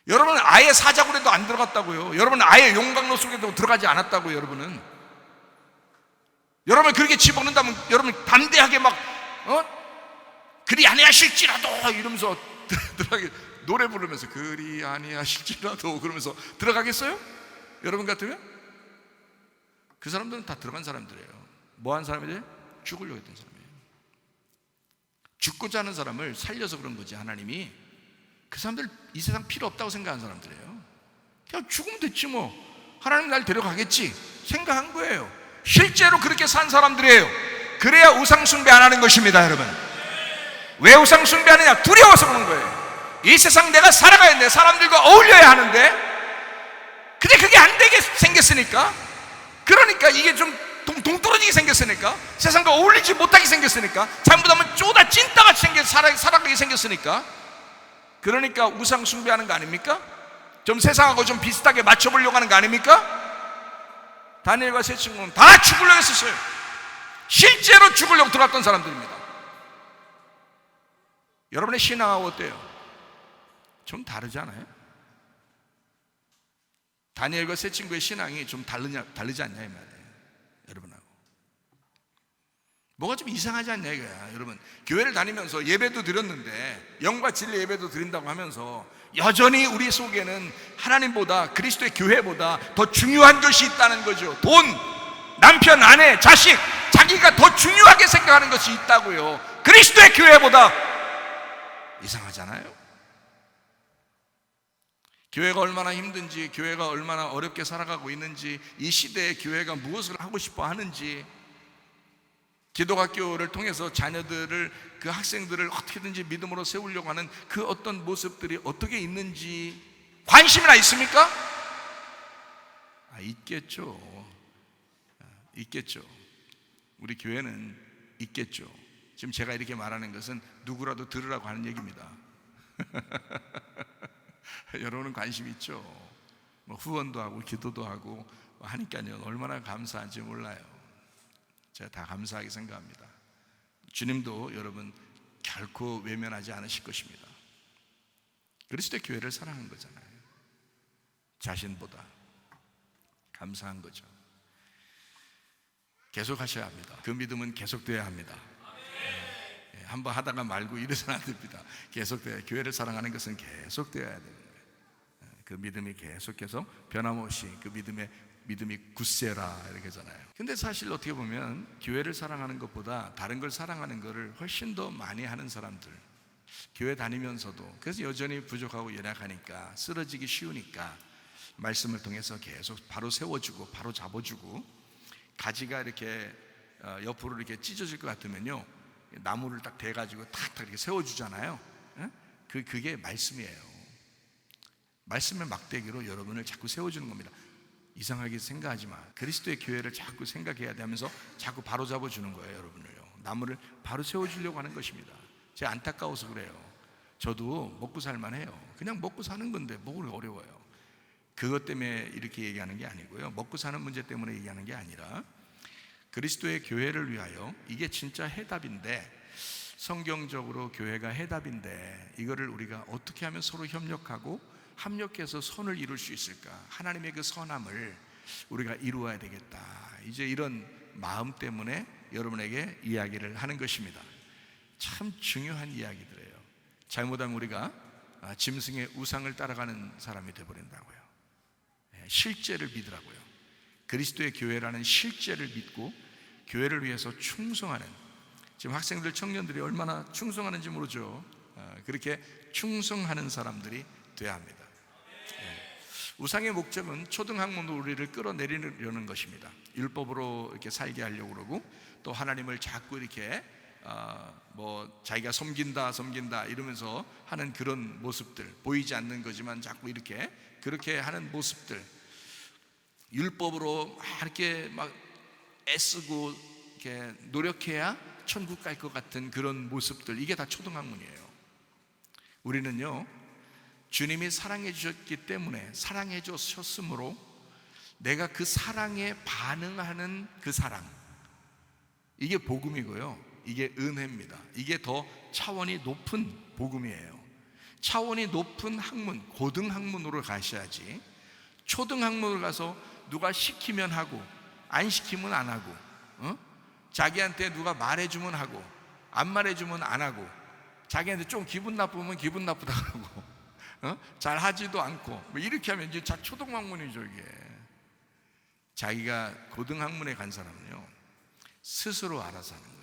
여러분은 아예 사자굴에도 안 들어갔다고요. 여러분은 아예 용광로 속에도 들어가지 않았다고요. 여러분 그렇게 집어넣는다면 여러분 담대하게 막 그리 아니하실지라도 이러면서 들어가게 노래 부르면서 그리 아니하실지라도 그러면서 들어가겠어요? 여러분 같으면? 그 사람들은 다 들어간 사람들이에요. 뭐 한 사람이래요? 죽으려고 했던 사람이에요. 죽고자 하는 사람을 살려서 그런 거지. 하나님이 그 사람들 이 세상 필요 없다고 생각하는 사람들이에요. 그냥 죽으면 됐지 뭐, 하나님 날 데려가겠지 생각한 거예요. 실제로 그렇게 산 사람들이에요. 그래야 우상 숭배 안 하는 것입니다. 여러분 왜 우상 숭배하느냐? 두려워서 그런 거예요. 이 세상 내가 살아가야 되는데 사람들과 어울려야 하는데 근데 그게 안 되게 생겼으니까, 그러니까 이게 좀 동떨어지게 생겼으니까, 세상과 어울리지 못하게 생겼으니까, 잘못하면 쪼다 찐따같이 살아가게 생겼으니까, 그러니까 우상 숭배하는 거 아닙니까? 좀 세상하고 좀 비슷하게 맞춰보려고 하는 거 아닙니까? 다니엘과 세 친구는 다 죽으려고 했었어요. 실제로 죽으려고 들어갔던 사람들입니다. 여러분의 신앙하고 어때요? 좀 다르지 않아요? 다니엘과 세 친구의 신앙이 좀 다르지 않냐 이 말이에요. 여러분하고 뭐가 좀 이상하지 않냐 이거야. 여러분 교회를 다니면서 예배도 드렸는데, 영과 진리 예배도 드린다고 하면서 여전히 우리 속에는 하나님보다 그리스도의 교회보다 더 중요한 것이 있다는 거죠. 돈, 남편, 아내, 자식, 자기가 더 중요하게 생각하는 것이 있다고요. 그리스도의 교회보다. 이상하잖아요. 교회가 얼마나 힘든지, 교회가 얼마나 어렵게 살아가고 있는지, 이 시대에 교회가 무엇을 하고 싶어 하는지, 기독학교를 통해서 자녀들을, 그 학생들을 어떻게든지 믿음으로 세우려고 하는 그 어떤 모습들이 어떻게 있는지 관심이나 있습니까? 있겠죠. 있겠죠. 우리 교회는 있겠죠. 지금 제가 이렇게 말하는 것은 누구라도 들으라고 하는 얘기입니다. 여러분은 관심 있죠? 뭐 후원도 하고 기도도 하고 하니까요, 얼마나 감사한지 몰라요. 제가 다 감사하게 생각합니다. 주님도 여러분 결코 외면하지 않으실 것입니다. 그리스도의 교회를 사랑한 거잖아요. 자신보다 감사한 거죠. 계속 하셔야 합니다. 그 믿음은 계속돼야 합니다. 한번 하다가 말고 이래서는 안 됩니다. 계속돼야, 교회를 사랑하는 것은 계속돼야 돼요. 그 믿음이 계속해서 변함없이 그 믿음이 굳세라 이렇게 하잖아요. 근데 사실 어떻게 보면 교회를 사랑하는 것보다 다른 걸 사랑하는 것을 훨씬 더 많이 하는 사람들, 교회 다니면서도 그래서 여전히 부족하고 연약하니까, 쓰러지기 쉬우니까 말씀을 통해서 계속 바로 세워주고 바로 잡아주고, 가지가 이렇게 옆으로 이렇게 찢어질 것 같으면요, 나무를 딱 대가지고 탁탁 이렇게 세워주잖아요. 그게 말씀이에요. 말씀의 막대기로 여러분을 자꾸 세워주는 겁니다. 이상하게 생각하지 마. 그리스도의 교회를 자꾸 생각해야 돼 하면서 자꾸 바로 잡아주는 거예요. 여러분을요, 나무를 바로 세워주려고 하는 것입니다. 제가 안타까워서 그래요. 저도 먹고 살만해요. 그냥 먹고 사는 건데 뭘 어려워요. 그것 때문에 이렇게 얘기하는 게 아니고요, 먹고 사는 문제 때문에 얘기하는 게 아니라 그리스도의 교회를 위하여, 이게 진짜 해답인데, 성경적으로 교회가 해답인데 이거를 우리가 어떻게 하면 서로 협력하고 합력해서 선을 이룰 수 있을까? 하나님의 그 선함을 우리가 이루어야 되겠다. 이제 이런 마음 때문에 여러분에게 이야기를 하는 것입니다. 참 중요한 이야기들이에요. 잘못하면 우리가 짐승의 우상을 따라가는 사람이 되어버린다고요. 실제를 믿으라고요. 그리스도의 교회라는 실제를 믿고 교회를 위해서 충성하는, 지금 학생들, 청년들이 얼마나 충성하는지 모르죠. 그렇게 충성하는 사람들이 되어야 합니다. 우상의 목적은 초등학문으로 우리를 끌어내리려는 것입니다. 율법으로 이렇게 살게 하려고 그러고, 또 하나님을 자꾸 이렇게 뭐 자기가 섬긴다 이러면서 하는 그런 모습들, 보이지 않는 거지만 자꾸 이렇게 그렇게 하는 모습들, 율법으로 이렇게 막 애쓰고 이렇게 노력해야 천국 갈 것 같은 그런 모습들, 이게 다 초등학문이에요. 우리는요, 주님이 사랑해 주셨기 때문에, 사랑해 주셨으므로 내가 그 사랑에 반응하는 그 사랑, 이게 복음이고요, 이게 은혜입니다. 이게 더 차원이 높은 복음이에요. 차원이 높은 학문, 고등학문으로 가셔야지, 초등학문으로 가서 누가 시키면 하고 안 시키면 안 하고, 자기한테 누가 말해주면 하고 안 말해주면 안 하고, 자기한테 좀 기분 나쁘면 기분 나쁘다 그러고, 잘 하지도 않고 뭐 이렇게 하면 이제 초등학문이죠. 이게 자기가 고등학문에 간 사람은요, 스스로 알아서 하는 거예요.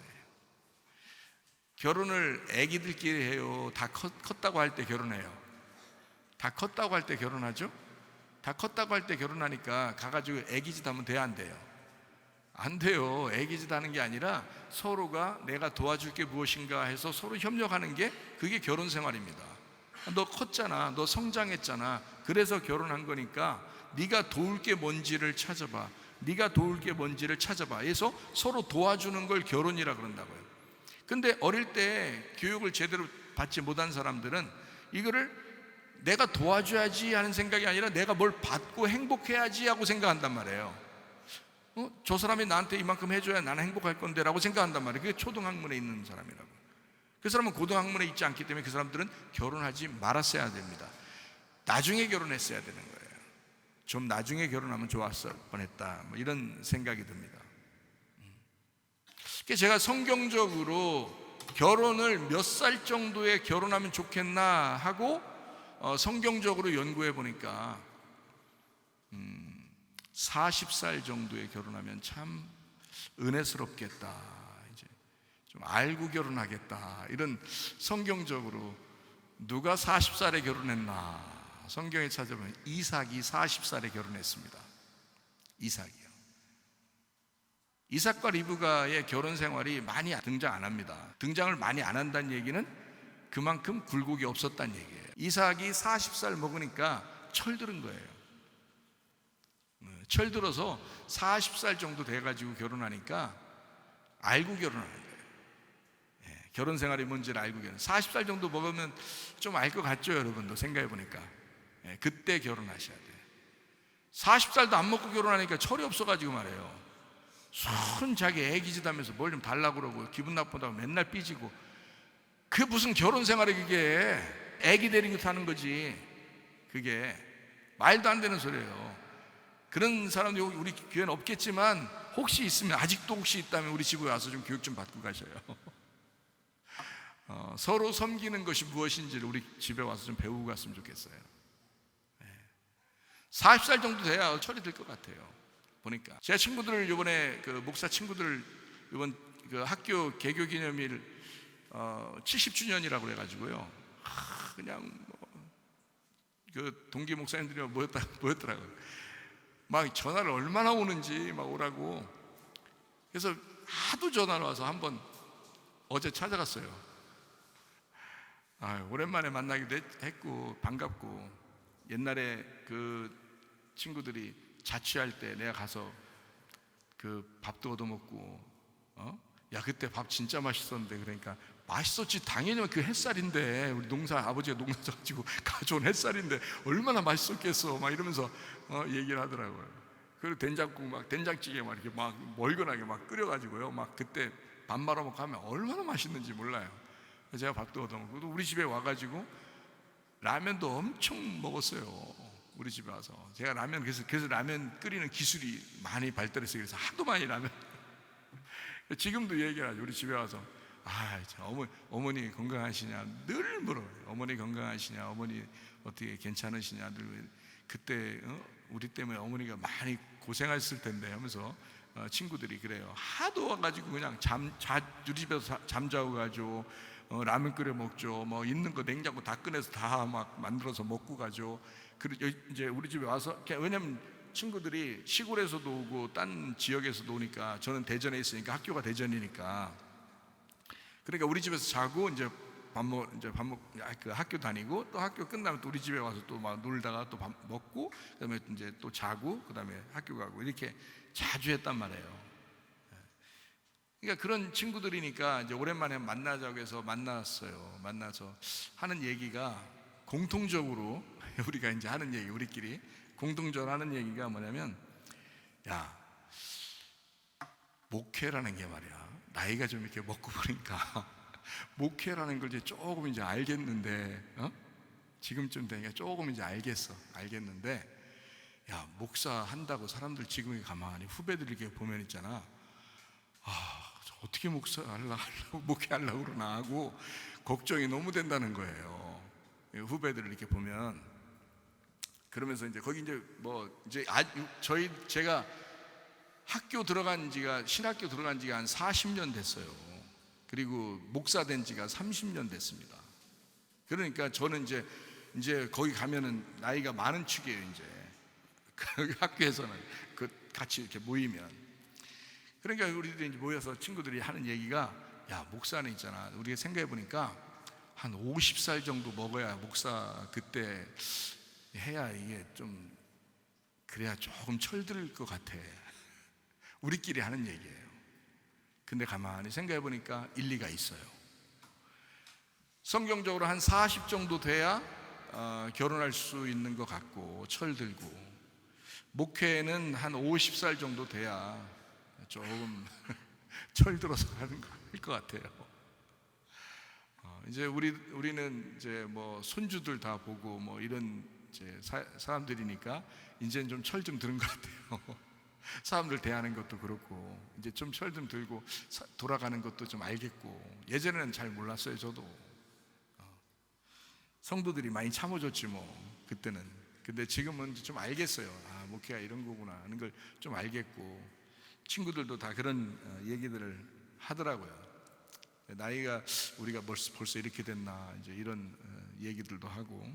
결혼을 애기들끼리 해요? 다 컸다고 할 때 결혼해요? 다 컸다고 할 때 결혼하죠? 다 컸다고 할 때 결혼하니까 가가지고 애기짓 하면 돼요, 안 돼요? 안 돼요. 애기짓 하는 게 아니라 서로가 내가 도와줄 게 무엇인가 해서 서로 협력하는 게, 그게 결혼 생활입니다. 너 컸잖아, 너 성장했잖아, 그래서 결혼한 거니까 네가 도울 게 뭔지를 찾아봐, 네가 도울 게 뭔지를 찾아봐 해서 서로 도와주는 걸 결혼이라 그런다고요. 근데 어릴 때 교육을 제대로 받지 못한 사람들은 이거를 내가 도와줘야지 하는 생각이 아니라 내가 뭘 받고 행복해야지 하고 생각한단 말이에요. 저 사람이 나한테 이만큼 해줘야 나는 행복할 건데 라고 생각한단 말이에요. 그게 초등학문에 있는 사람이라고. 그 사람은 고등학문에 있지 않기 때문에 그 사람들은 결혼하지 말았어야 됩니다. 나중에 결혼했어야 되는 거예요. 좀 나중에 결혼하면 좋았을 뻔했다, 뭐 이런 생각이 듭니다. 제가 성경적으로 결혼을 몇 살 정도에 결혼하면 좋겠나 하고 성경적으로 연구해 보니까 40살 정도에 결혼하면 참 은혜스럽겠다, 이제 좀 알고 결혼하겠다, 이런, 성경적으로 누가 40살에 결혼했나, 성경에 찾아보면 이삭이 40살에 결혼했습니다. 이삭이요. 이삭과 리브가의 결혼 생활이 많이 등장 안 합니다. 등장을 많이 안 한다는 얘기는 그만큼 굴곡이 없었다는 얘기예요. 이삭이 40살 먹으니까 철들은 거예요. 철들어서 40살 정도 돼가지고 결혼하니까 알고 결혼하는 거예요. 결혼 생활이 뭔지를 알고 계는 40살 정도 먹으면 좀 알 것 같죠, 여러분도 생각해 보니까. 그때 결혼하셔야 돼요. 40살도 안 먹고 결혼하니까 철이 없어가지고 말이에요. 손 자기 애기 짓하면서 뭘 좀 달라고 그러고 기분 나쁘다고 맨날 삐지고. 그게 무슨 결혼 생활이, 그게 애기 데리고 사는 거지. 그게 말도 안 되는 소리예요. 그런 사람들이 우리 교회는 없겠지만 혹시 있으면, 아직도 혹시 있다면 우리 집에 와서 좀 교육 좀 받고 가셔요. 서로 섬기는 것이 무엇인지를 우리 집에 와서 좀 배우고 갔으면 좋겠어요. 40살 정도 돼야 철이 들 것 같아요. 보니까 제 친구들, 이번에 그 목사 친구들 이번 그 학교 개교 기념일 70주년이라고 그래가지고요. 그냥 그 동기 목사님들이 모였더라고요. 막 전화를 얼마나 오는지 막 오라고. 그래서 하도 전화를 와서 한번 어제 찾아갔어요. 오랜만에 만나기도 했고 반갑고, 옛날에 그 친구들이 자취할 때 내가 가서 그 밥도 얻어먹고, 야 그때 밥 진짜 맛있었는데, 그러니까 맛있었지 당연히, 그 햇살인데, 우리 아버지가 농사 져가지고 가져온 햇살인데 얼마나 맛있었겠어 막 이러면서 얘기를 하더라고요. 그리고 된장국 막 된장찌개 막 이렇게 막 멀건하게 막 끓여가지고요, 막 그때 밥 말아먹고 하면 얼마나 맛있는지 몰라요. 제가 밥도 얻어먹고, 또 우리 집에 와가지고 라면도 엄청 먹었어요. 우리 집에 와서 제가 라면, 그래서 라면 끓이는 기술이 많이 발달했어요. 그래서 하도 많이 라면 지금도 얘기를 하죠. 우리 집에 와서 어머니 건강하시냐 늘 물어요. 어머니 건강하시냐, 어머니 어떻게 괜찮으시냐 늘. 그때 우리 때문에 어머니가 많이 고생하셨을 텐데 하면서 친구들이 그래요. 하도 와가지고 그냥 우리 집에서 잠자고 가죠. 라면 끓여 먹죠. 뭐 있는 거 냉장고 다 꺼내서 다 막 만들어서 먹고 가죠. 그리고 이제 우리 집에 와서, 왜냐면 친구들이 시골에서도 오고 딴 지역에서도 오니까, 저는 대전에 있으니까 학교가 대전이니까, 그러니까 우리 집에서 자고 이제 그 학교 다니고, 또 학교 끝나면 또 우리 집에 와서 또 막 놀다가 또 밥 먹고, 그다음에 이제 또 자고, 그다음에 학교 가고, 이렇게 자주 했단 말이에요. 그러니까 그런 친구들이니까 이제 오랜만에 만나자고 해서 만났어요. 만나서 하는 얘기가 공통적으로 우리가 이제 하는 얘기, 우리끼리 공통적으로 하는 얘기가 뭐냐면, 야 목회라는 게 말이야, 나이가 좀 이렇게 먹고 보니까 목회라는 걸 이제 조금 이제 알겠는데, 지금쯤 되니까 조금 이제 알겠는데, 야 목사 한다고 사람들 지금 가만히 후배들 이렇게 보면 있잖아, 어떻게 목회하려고 그러나 하고 걱정이 너무 된다는 거예요. 후배들을 이렇게 보면. 그러면서 이제 거기 이제 제가 신학교 들어간 지가 한 40년 됐어요. 그리고 목사 된 지가 30년 됐습니다. 그러니까 저는 이제 거기 가면은 나이가 많은 축이에요. 이제 그 학교에서는 같이 이렇게 모이면. 그러니까 우리들이 이제 모여서 친구들이 하는 얘기가, 야 목사는 있잖아, 우리가 생각해 보니까 한 50살 정도 먹어야 목사 그때 해야 이게 좀 그래야 조금 철들 것 같아. 우리끼리 하는 얘기예요. 근데 가만히 생각해 보니까 일리가 있어요. 성경적으로 한 40 정도 돼야 결혼할 수 있는 것 같고 철들고, 목회는 한 50살 정도 돼야 조금 철들어서 하는 것 같아요. 이제 우리는 이제 뭐 손주들 다 보고 뭐 이런 이제 사람들이니까 이제는 좀 철 좀 드는 것 같아요. 사람들 대하는 것도 그렇고 이제 좀 철 좀 들고 돌아가는 것도 좀 알겠고, 예전에는 잘 몰랐어요. 저도 성도들이 많이 참아줬지 뭐 그때는. 근데 지금은 좀 알겠어요. 목회가 이런 거구나 하는 걸 좀 알겠고, 친구들도 다 그런 얘기들을 하더라고요. 나이가 우리가 벌써 이렇게 됐나, 이제 이런 얘기들도 하고,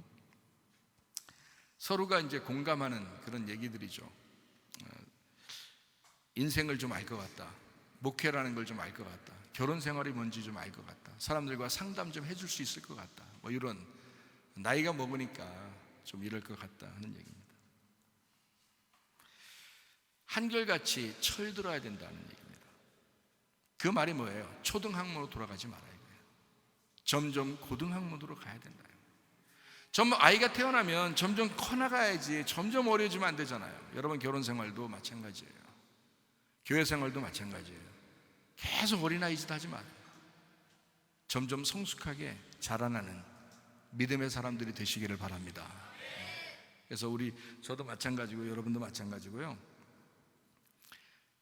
서로가 이제 공감하는 그런 얘기들이죠. 인생을 좀 알 것 같다, 목회라는 걸 좀 알 것 같다, 결혼 생활이 뭔지 좀 알 것 같다, 사람들과 상담 좀 해줄 수 있을 것 같다, 뭐 이런, 나이가 먹으니까 좀 이럴 것 같다 하는 얘기입니다. 한결같이 철들어야 된다는 얘기입니다. 그 말이 뭐예요? 초등학문으로 돌아가지 말아야 해요. 점점 고등학문으로 가야 된다. 아이가 태어나면 점점 커나가야지 점점 어려지면 안 되잖아요. 여러분 결혼 생활도 마찬가지예요. 교회 생활도 마찬가지예요. 계속 어린아이 짓 하지 마세요. 점점 성숙하게 자라나는 믿음의 사람들이 되시기를 바랍니다. 그래서 저도 마찬가지고 여러분도 마찬가지고요.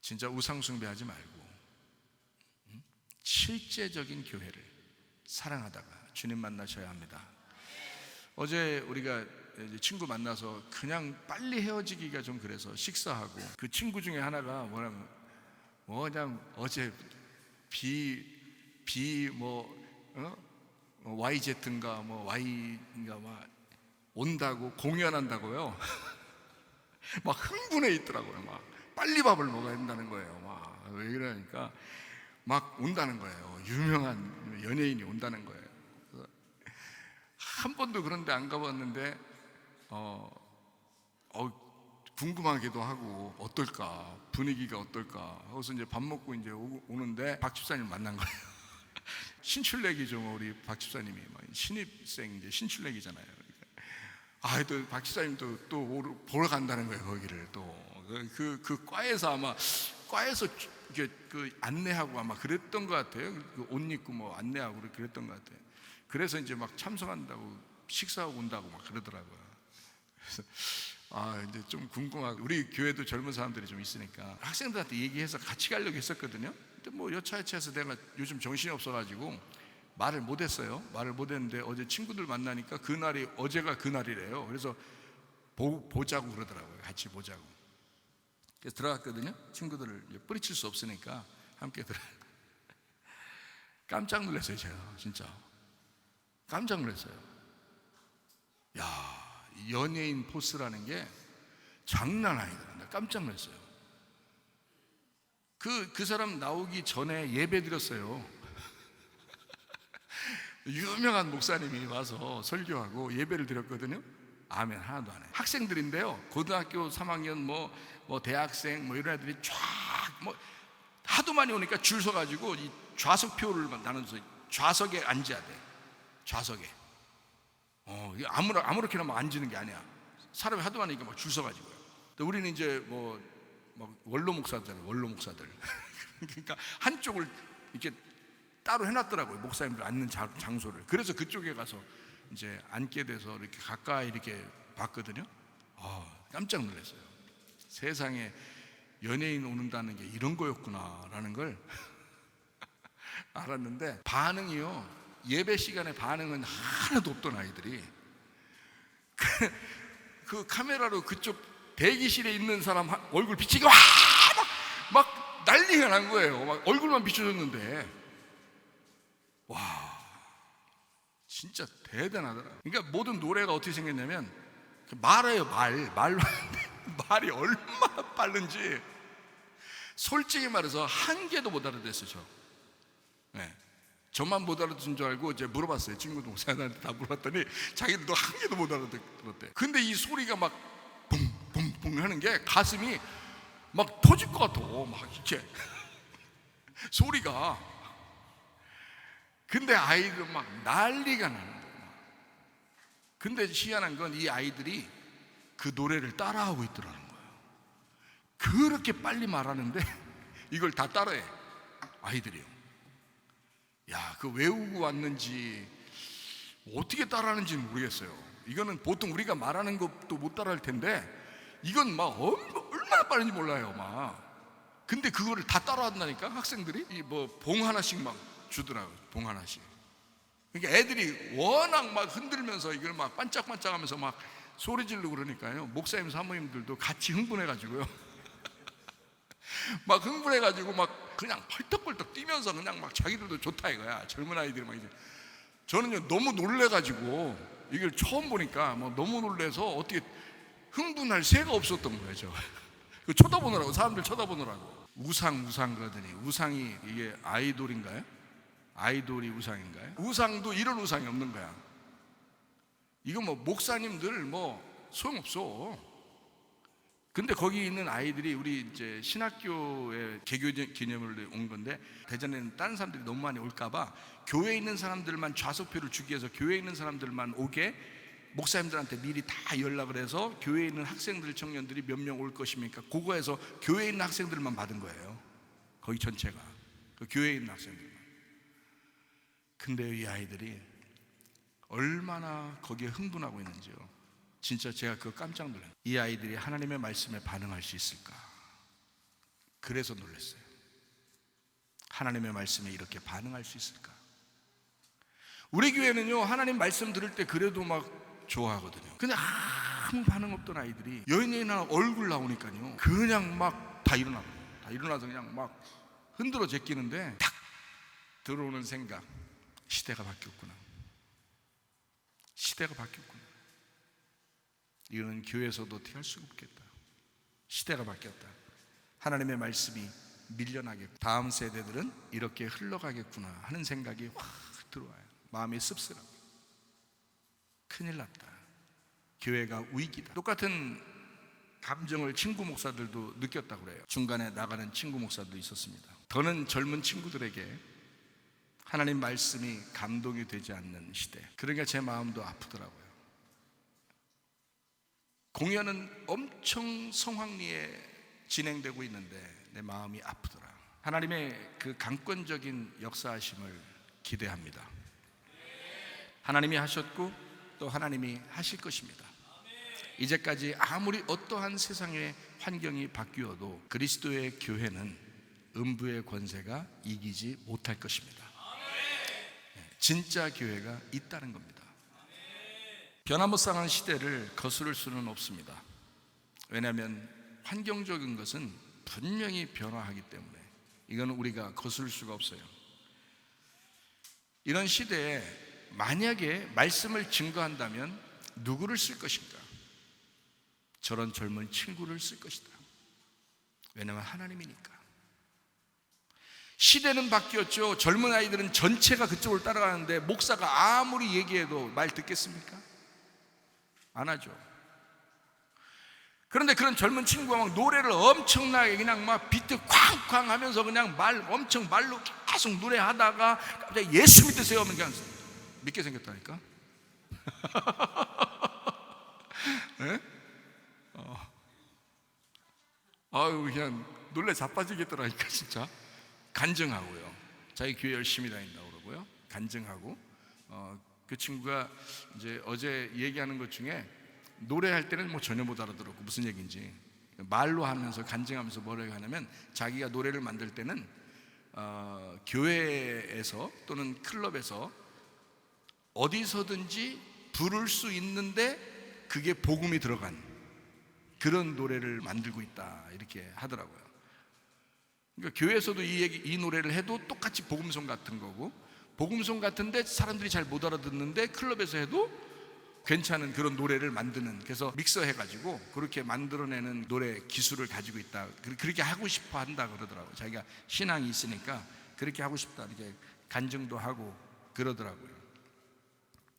진짜 우상 숭배하지 말고 실제적인 교회를 사랑하다가 주님 만나셔야 합니다. 어제 우리가 친구 만나서 그냥 빨리 헤어지기가 좀 그래서 식사하고, 그 친구 중에 하나가 그냥 어제 YZ인가 Y인가 막 온다고 공연한다고요. 막 흥분해 있더라고요. 막 빨리 밥을 먹어야 된다는 거예요. 막 왜 이러니까 막 온다는 거예요. 유명한 연예인이 온다는 거예요. 한 번도 그런데 안 가봤는데 궁금하기도 하고 어떨까, 분위기가 어떨까 하고서 이제 밥 먹고 이제 오는데 박 집사님 만난 거예요. 신출내기죠. 우리 박 집사님이 신입생 이제 신출내기잖아요. 또 박 집사님도 또 보러 간다는 거예요. 거기를 또 그 과에서 아마 과에서 그 안내하고 아마 그랬던 것 같아요. 그 옷 입고 안내하고 그랬던 것 같아요. 그래서 이제 막 참석한다고 식사하고 온다고 막 그러더라고요. 그래서 이제 좀 궁금하고, 우리 교회도 젊은 사람들이 좀 있으니까 학생들한테 얘기해서 같이 가려고 했었거든요. 근데 여차여차해서 내가 요즘 정신이 없어가지고 말을 못했어요. 말을 못했는데 어제 친구들 만나니까 어제가 그날이래요. 그래서 보자고 그러더라고요. 같이 보자고. 그래서 들어갔거든요. 친구들을 뿌리칠 수 없으니까 함께 깜짝 놀랐어요. 제가 진짜 깜짝 놀랐어요. 연예인 포스라는 게 장난 아니더라. 깜짝 놀랐어요. 그 사람 나오기 전에 예배 드렸어요. 유명한 목사님이 와서 설교하고 예배를 드렸거든요. 아멘 하나도 안 해. 학생들인데요. 고등학교 3학년 뭐 대학생 이런 애들이 쫙 하도 많이 오니까 줄 서가지고 이 좌석표를 나눠서 좌석에 앉아야 돼. 좌석에. 아무렇게나 앉는 게 아니야. 사람이 하도 많으니까 줄 서가지고요. 우리는 이제 원로 목사들. 그러니까 한쪽을 이렇게 따로 해놨더라고요. 목사님들 앉는 장소를. 그래서 그쪽에 가서 이제 앉게 돼서 이렇게 가까이 이렇게 봤거든요. 깜짝 놀랐어요. 세상에 연예인 오는다는 게 이런 거였구나라는 걸 알았는데, 반응이요. 예배 시간에 반응은 하나도 없던 아이들이 그 카메라로 그쪽 대기실에 있는 사람 얼굴 비치고 막 난리가 난 거예요. 막 얼굴만 비춰줬는데 진짜 대단하더라. 그러니까 모든 노래가 어떻게 생겼냐면 말해요. 말로 하는데 말이 얼마나 빠른지 솔직히 말해서 한 개도 못 알아듣었어요. 저만 못 알아듣은 줄 알고 이제 물어봤어요. 친구 동생한테 다 물어봤더니 자기들도 한 개도 못 알아듣었대. 근데 이 소리가 막 붕붕붕 하는 게 가슴이 막 터질 것 같아. 막 이렇게 소리가. 근데 아이들 막 난리가 나는 거야. 근데 희한한 건 이 아이들이 그 노래를 따라하고 있더라는 거예요. 그렇게 빨리 말하는데 이걸 다 따라해, 아이들이요. 그 외우고 왔는지 어떻게 따라하는지는 모르겠어요. 이거는 보통 우리가 말하는 것도 못 따라할 텐데 이건 막 얼마나 빠른지 몰라요. 막. 근데 그거를 다 따라한다니까. 학생들이 봉 하나씩 막 주더라고요. 봉 하나씩. 그러니까 애들이 워낙 막 흔들면서 이걸 막 반짝반짝하면서 막 소리 지르고 그러니까요. 목사님 사모님들도 같이 흥분해가지고요. 막 흥분해가지고 막 그냥 펄떡펄떡 뛰면서 그냥 막 자기들도 좋다 이거야. 젊은 아이들이 막 이제. 저는요 너무 놀래가지고 이걸 처음 보니까 막 너무 놀래서 어떻게 흥분할 새가 없었던 거예요. 저 쳐다보느라고, 사람들 쳐다보느라고. 우상 그러더니 우상이 이게 아이돌인가요? 아이돌이 우상인가요? 우상도 이런 우상이 없는 거야. 이거 목사님들 소용없어. 근데 거기 있는 아이들이 우리 이제 신학교에 개교 기념을 온 건데, 대전에는 다른 사람들이 너무 많이 올까봐 교회에 있는 사람들만 좌석표를 주기 위해서 교회에 있는 사람들만 오게 목사님들한테 미리 다 연락을 해서 교회에 있는 학생들, 청년들이 몇 명 올 것입니까? 그거에서 교회에 있는 학생들만 받은 거예요. 거기 전체가 그 교회에 있는 학생들만. 근데 이 아이들이 얼마나 거기에 흥분하고 있는지요. 진짜 제가 그거 깜짝 놀랐어요. 이 아이들이 하나님의 말씀에 반응할 수 있을까? 그래서 놀랐어요. 하나님의 말씀에 이렇게 반응할 수 있을까? 우리 교회는요, 하나님 말씀 들을 때 그래도 막 좋아하거든요. 근데 아무 반응 없던 아이들이 여인이나 얼굴 나오니까요, 그냥 막 다 일어나서 그냥 막 흔들어 제끼는데, 딱 들어오는 생각, 시대가 바뀌었구나. 시대가 바뀌었구나. 이거는 교회에서도 피할 수가 없겠다. 시대가 바뀌었다. 하나님의 말씀이 밀려나겠고 다음 세대들은 이렇게 흘러가겠구나 하는 생각이 확 들어와요. 마음이 씁쓸하고 큰일 났다. 교회가 위기다. 똑같은 감정을 친구 목사들도 느꼈다고 그래요. 중간에 나가는 친구 목사도 있었습니다. 더는 젊은 친구들에게 하나님 말씀이 감동이 되지 않는 시대. 그러니까 제 마음도 아프더라고요. 공연은 엄청 성황리에 진행되고 있는데 내 마음이 아프더라. 하나님의 그 강권적인 역사하심을 기대합니다. 하나님이 하셨고 또 하나님이 하실 것입니다. 이제까지 아무리 어떠한 세상의 환경이 바뀌어도 그리스도의 교회는 음부의 권세가 이기지 못할 것입니다. 진짜 교회가 있다는 겁니다. 변화무쌍한 시대를 거스를 수는 없습니다. 왜냐하면 환경적인 것은 분명히 변화하기 때문에 이건 우리가 거스를 수가 없어요. 이런 시대에 만약에 말씀을 증거한다면 누구를 쓸 것인가? 저런 젊은 친구를 쓸 것이다. 왜냐하면 하나님이니까. 시대는 바뀌었죠. 젊은 아이들은 전체가 그쪽을 따라가는데 목사가 아무리 얘기해도 말 듣겠습니까? 안 하죠. 그런데 그런 젊은 친구가 막 노래를 엄청나게 그냥 막 비트 쾅쾅 하면서 그냥 엄청 말로 계속 노래하다가 갑자기 예수 믿으세요 하면 그냥 믿게 생겼다니까. 네? 아유, 그냥 놀래 자빠지겠더라니까. 진짜 간증하고요, 자기 교회 열심히 다닌다고 그러고요, 간증하고 그 친구가 이제 어제 얘기하는 것 중에 노래할 때는 뭐 전혀 못 알아들었고 무슨 얘기인지 말로 하면서 간증하면서 뭐라고 하냐면, 자기가 노래를 만들 때는 교회에서 또는 클럽에서 어디서든지 부를 수 있는데 그게 복음이 들어간 그런 노래를 만들고 있다, 이렇게 하더라고요. 그러니까 교회에서도 이 노래를 해도 똑같이 복음송 같은 거고, 복음송 같은데 사람들이 잘 못 알아듣는데 클럽에서 해도 괜찮은 그런 노래를 만드는, 그래서 믹서해가지고 그렇게 만들어내는 노래 기술을 가지고 있다, 그렇게 하고 싶어 한다 그러더라고요. 자기가 신앙이 있으니까 그렇게 하고 싶다, 이렇게 간증도 하고 그러더라고요.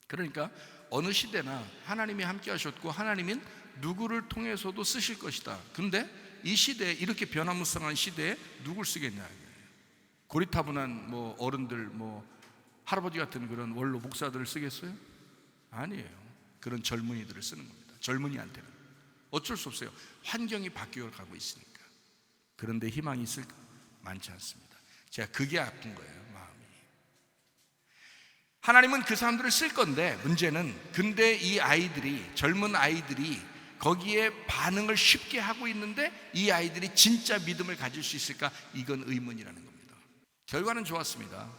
그러니까 어느 시대나 하나님이 함께 하셨고 하나님은 누구를 통해서도 쓰실 것이다. 근데 이 시대에, 이렇게 변화무쌍한 시대에 누굴 쓰겠냐? 고리타분한 뭐 어른들, 뭐 할아버지 같은 그런 원로 목사들을 쓰겠어요? 아니에요. 그런 젊은이들을 쓰는 겁니다. 젊은이한테는 어쩔 수 없어요. 환경이 바뀌어 가고 있으니까. 그런데 희망이 있을까? 많지 않습니다. 제가 그게 아픈 거예요, 마음이. 하나님은 그 사람들을 쓸 건데, 문제는 근데 이 아이들이, 젊은 아이들이 거기에 반응을 쉽게 하고 있는데 이 아이들이 진짜 믿음을 가질 수 있을까? 이건 의문이라는 겁니다. 결과는 좋았습니다.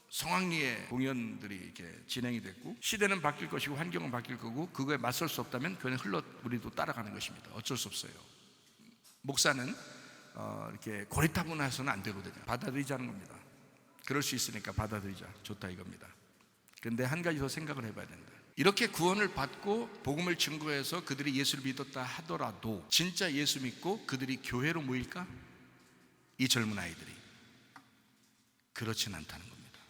성황리에 공연들이 이렇게 진행이 됐고, 시대는 바뀔 것이고 환경은 바뀔 거고, 그거에 맞설 수 없다면 그냥 우리도 따라가는 것입니다. 어쩔 수 없어요. 목사는 이렇게 고리타분해서는 안 되거든요. 받아들이자는 겁니다. 그럴 수 있으니까 받아들이자, 좋다 이겁니다. 그런데 한 가지 더 생각을 해봐야 된다. 이렇게 구원을 받고 복음을 증거해서 그들이 예수를 믿었다 하더라도 진짜 예수 믿고 그들이 교회로 모일까? 이 젊은 아이들이 그렇진 않다는 겁니다.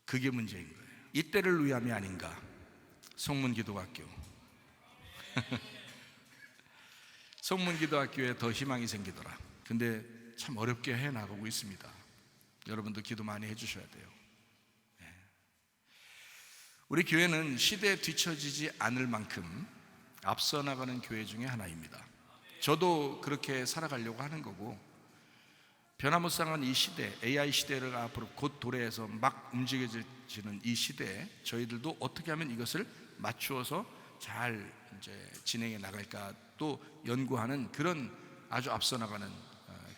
그게 문제인 거예요. 이때를 위함이 아닌가. 성문기도학교 성문기도학교에 더 희망이 생기더라. 근데 참 어렵게 해나가고 있습니다. 여러분도 기도 많이 해주셔야 돼요. 우리 교회는 시대에 뒤처지지 않을 만큼 앞서 나가는 교회 중에 하나입니다. 저도 그렇게 살아가려고 하는 거고, 변화무쌍한 이 시대, AI 시대를 앞으로 곧 도래해서 막 움직여지는 이 시대에 저희들도 어떻게 하면 이것을 맞추어서 잘 이제 진행해 나갈까 또 연구하는 그런 아주 앞서 나가는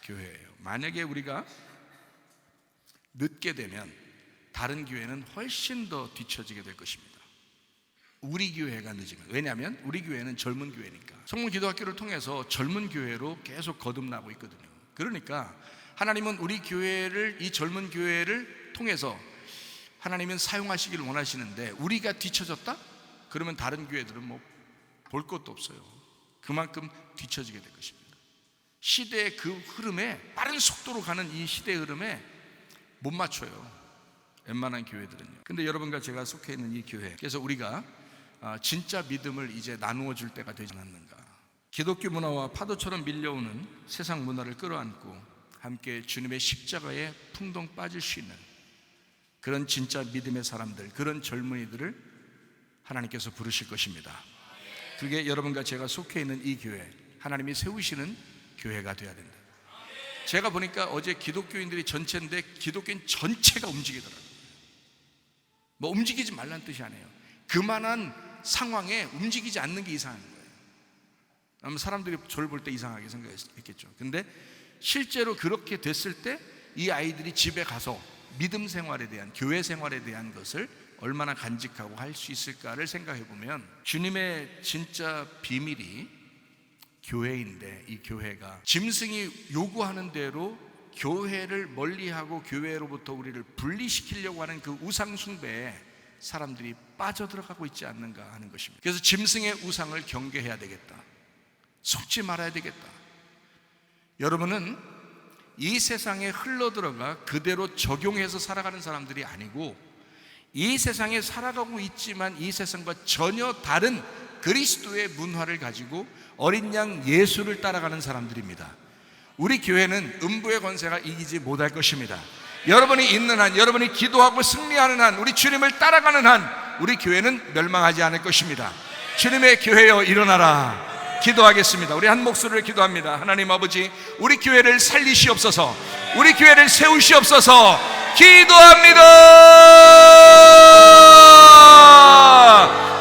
교회예요. 만약에 우리가 늦게 되면 다른 교회는 훨씬 더 뒤처지게 될 것입니다. 우리 교회가 늦으면. 왜냐하면 우리 교회는 젊은 교회니까. 성문기도학교를 통해서 젊은 교회로 계속 거듭나고 있거든요. 그러니까 하나님은 우리 교회를, 이 젊은 교회를 통해서 하나님은 사용하시기를 원하시는데, 우리가 뒤처졌다? 그러면 다른 교회들은 뭐 볼 것도 없어요. 그만큼 뒤처지게 될 것입니다. 시대의 그 흐름에, 빠른 속도로 가는 이 시대의 흐름에 못 맞춰요, 웬만한 교회들은요. 근데 여러분과 제가 속해 있는 이 교회, 그래서 우리가 진짜 믿음을 이제 나누어 줄 때가 되지 않았는가. 기독교 문화와 파도처럼 밀려오는 세상 문화를 끌어안고 함께 주님의 십자가에 풍덩 빠질 수 있는 그런 진짜 믿음의 사람들, 그런 젊은이들을 하나님께서 부르실 것입니다. 그게 여러분과 제가 속해 있는 이 교회, 하나님이 세우시는 교회가 되어야 된다. 제가 보니까 어제 기독교인들이 전체인데 기독교인 전체가 움직이더라고요. 뭐 움직이지 말라는 뜻이 아니에요. 그만한 상황에 움직이지 않는 게 이상한 거예요. 아마 사람들이 저를 볼 때 이상하게 생각했겠죠. 근데 실제로 그렇게 됐을 때 이 아이들이 집에 가서 믿음 생활에 대한, 교회 생활에 대한 것을 얼마나 간직하고 할 수 있을까를 생각해 보면, 주님의 진짜 비밀이 교회인데, 이 교회가 짐승이 요구하는 대로 교회를 멀리하고 교회로부터 우리를 분리시키려고 하는 그 우상 숭배에 사람들이 빠져들어가고 있지 않는가 하는 것입니다. 그래서 짐승의 우상을 경계해야 되겠다, 속지 말아야 되겠다. 여러분은 이 세상에 흘러들어가 그대로 적용해서 살아가는 사람들이 아니고, 이 세상에 살아가고 있지만 이 세상과 전혀 다른 그리스도의 문화를 가지고 어린 양 예수를 따라가는 사람들입니다. 우리 교회는 음부의 권세가 이기지 못할 것입니다. 여러분이 있는 한, 여러분이 기도하고 승리하는 한, 우리 주님을 따라가는 한, 우리 교회는 멸망하지 않을 것입니다. 주님의 교회여 일어나라. 기도하겠습니다. 우리 한 목소리를 기도합니다. 하나님 아버지, 우리 교회를 살리시옵소서. 우리 교회를 세우시옵소서. 기도합니다.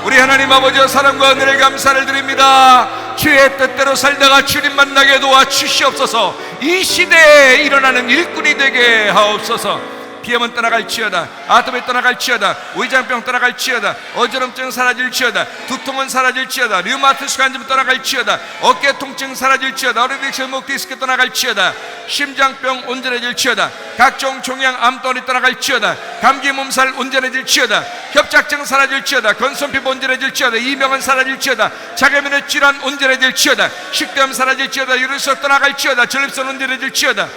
우리 하나님 아버지의 사랑과 은혜를 감사를 드립니다. 주의 뜻대로 살다가 주님 만나게 도와주시옵소서. 이 시대에 일어나는 일꾼이 되게 하옵소서. 비염은 떠나갈지어다, 아토피 떠나갈지어다, 위장병 떠나갈지어다, 어지럼증 사라질지어다, 두통은 사라질지어다, 류마티스 관절 떠나갈지어다, 어깨 통증 사라질지어다, 어리빅스 목 디스크 떠나갈지어다, 심장병 온전해질지어다, 각종 종양 암덩어리 떠나갈지어다, 감기 몸살 온전해질지어다, 협착증 사라질지어다, 건선피부 온전해질지어다, 이명은 사라질지어다, 자가면의 질환 온전해질지어다, 식도염 사라질지어다, 유르석 떠나갈지어다, 전립선 온전해질지어다,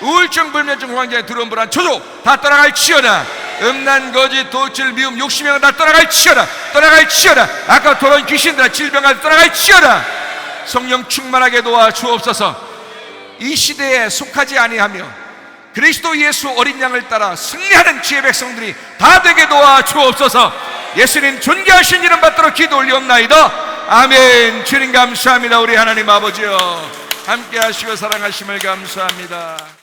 우울증, 불면증, 환장에 들어온 불안, 초조 다 떠나갈지어다. 음란, 거짓, 도질, 미움, 욕심이 다 떠나갈지어다. 떠나갈지어다. 아까 돌아온 귀신들아, 질병아 떠나갈지어다. 성령 충만하게 도와주옵소서. 이 시대에 속하지 아니하며 그리스도 예수 어린 양을 따라 승리하는 주의 백성들이 다 되게 도와주옵소서. 예수님 존귀하신 이름 받들어 기도 올리옵나이다. 아멘. 주님 감사합니다. 우리 하나님 아버지여, 함께 하시고 사랑하심을 감사합니다.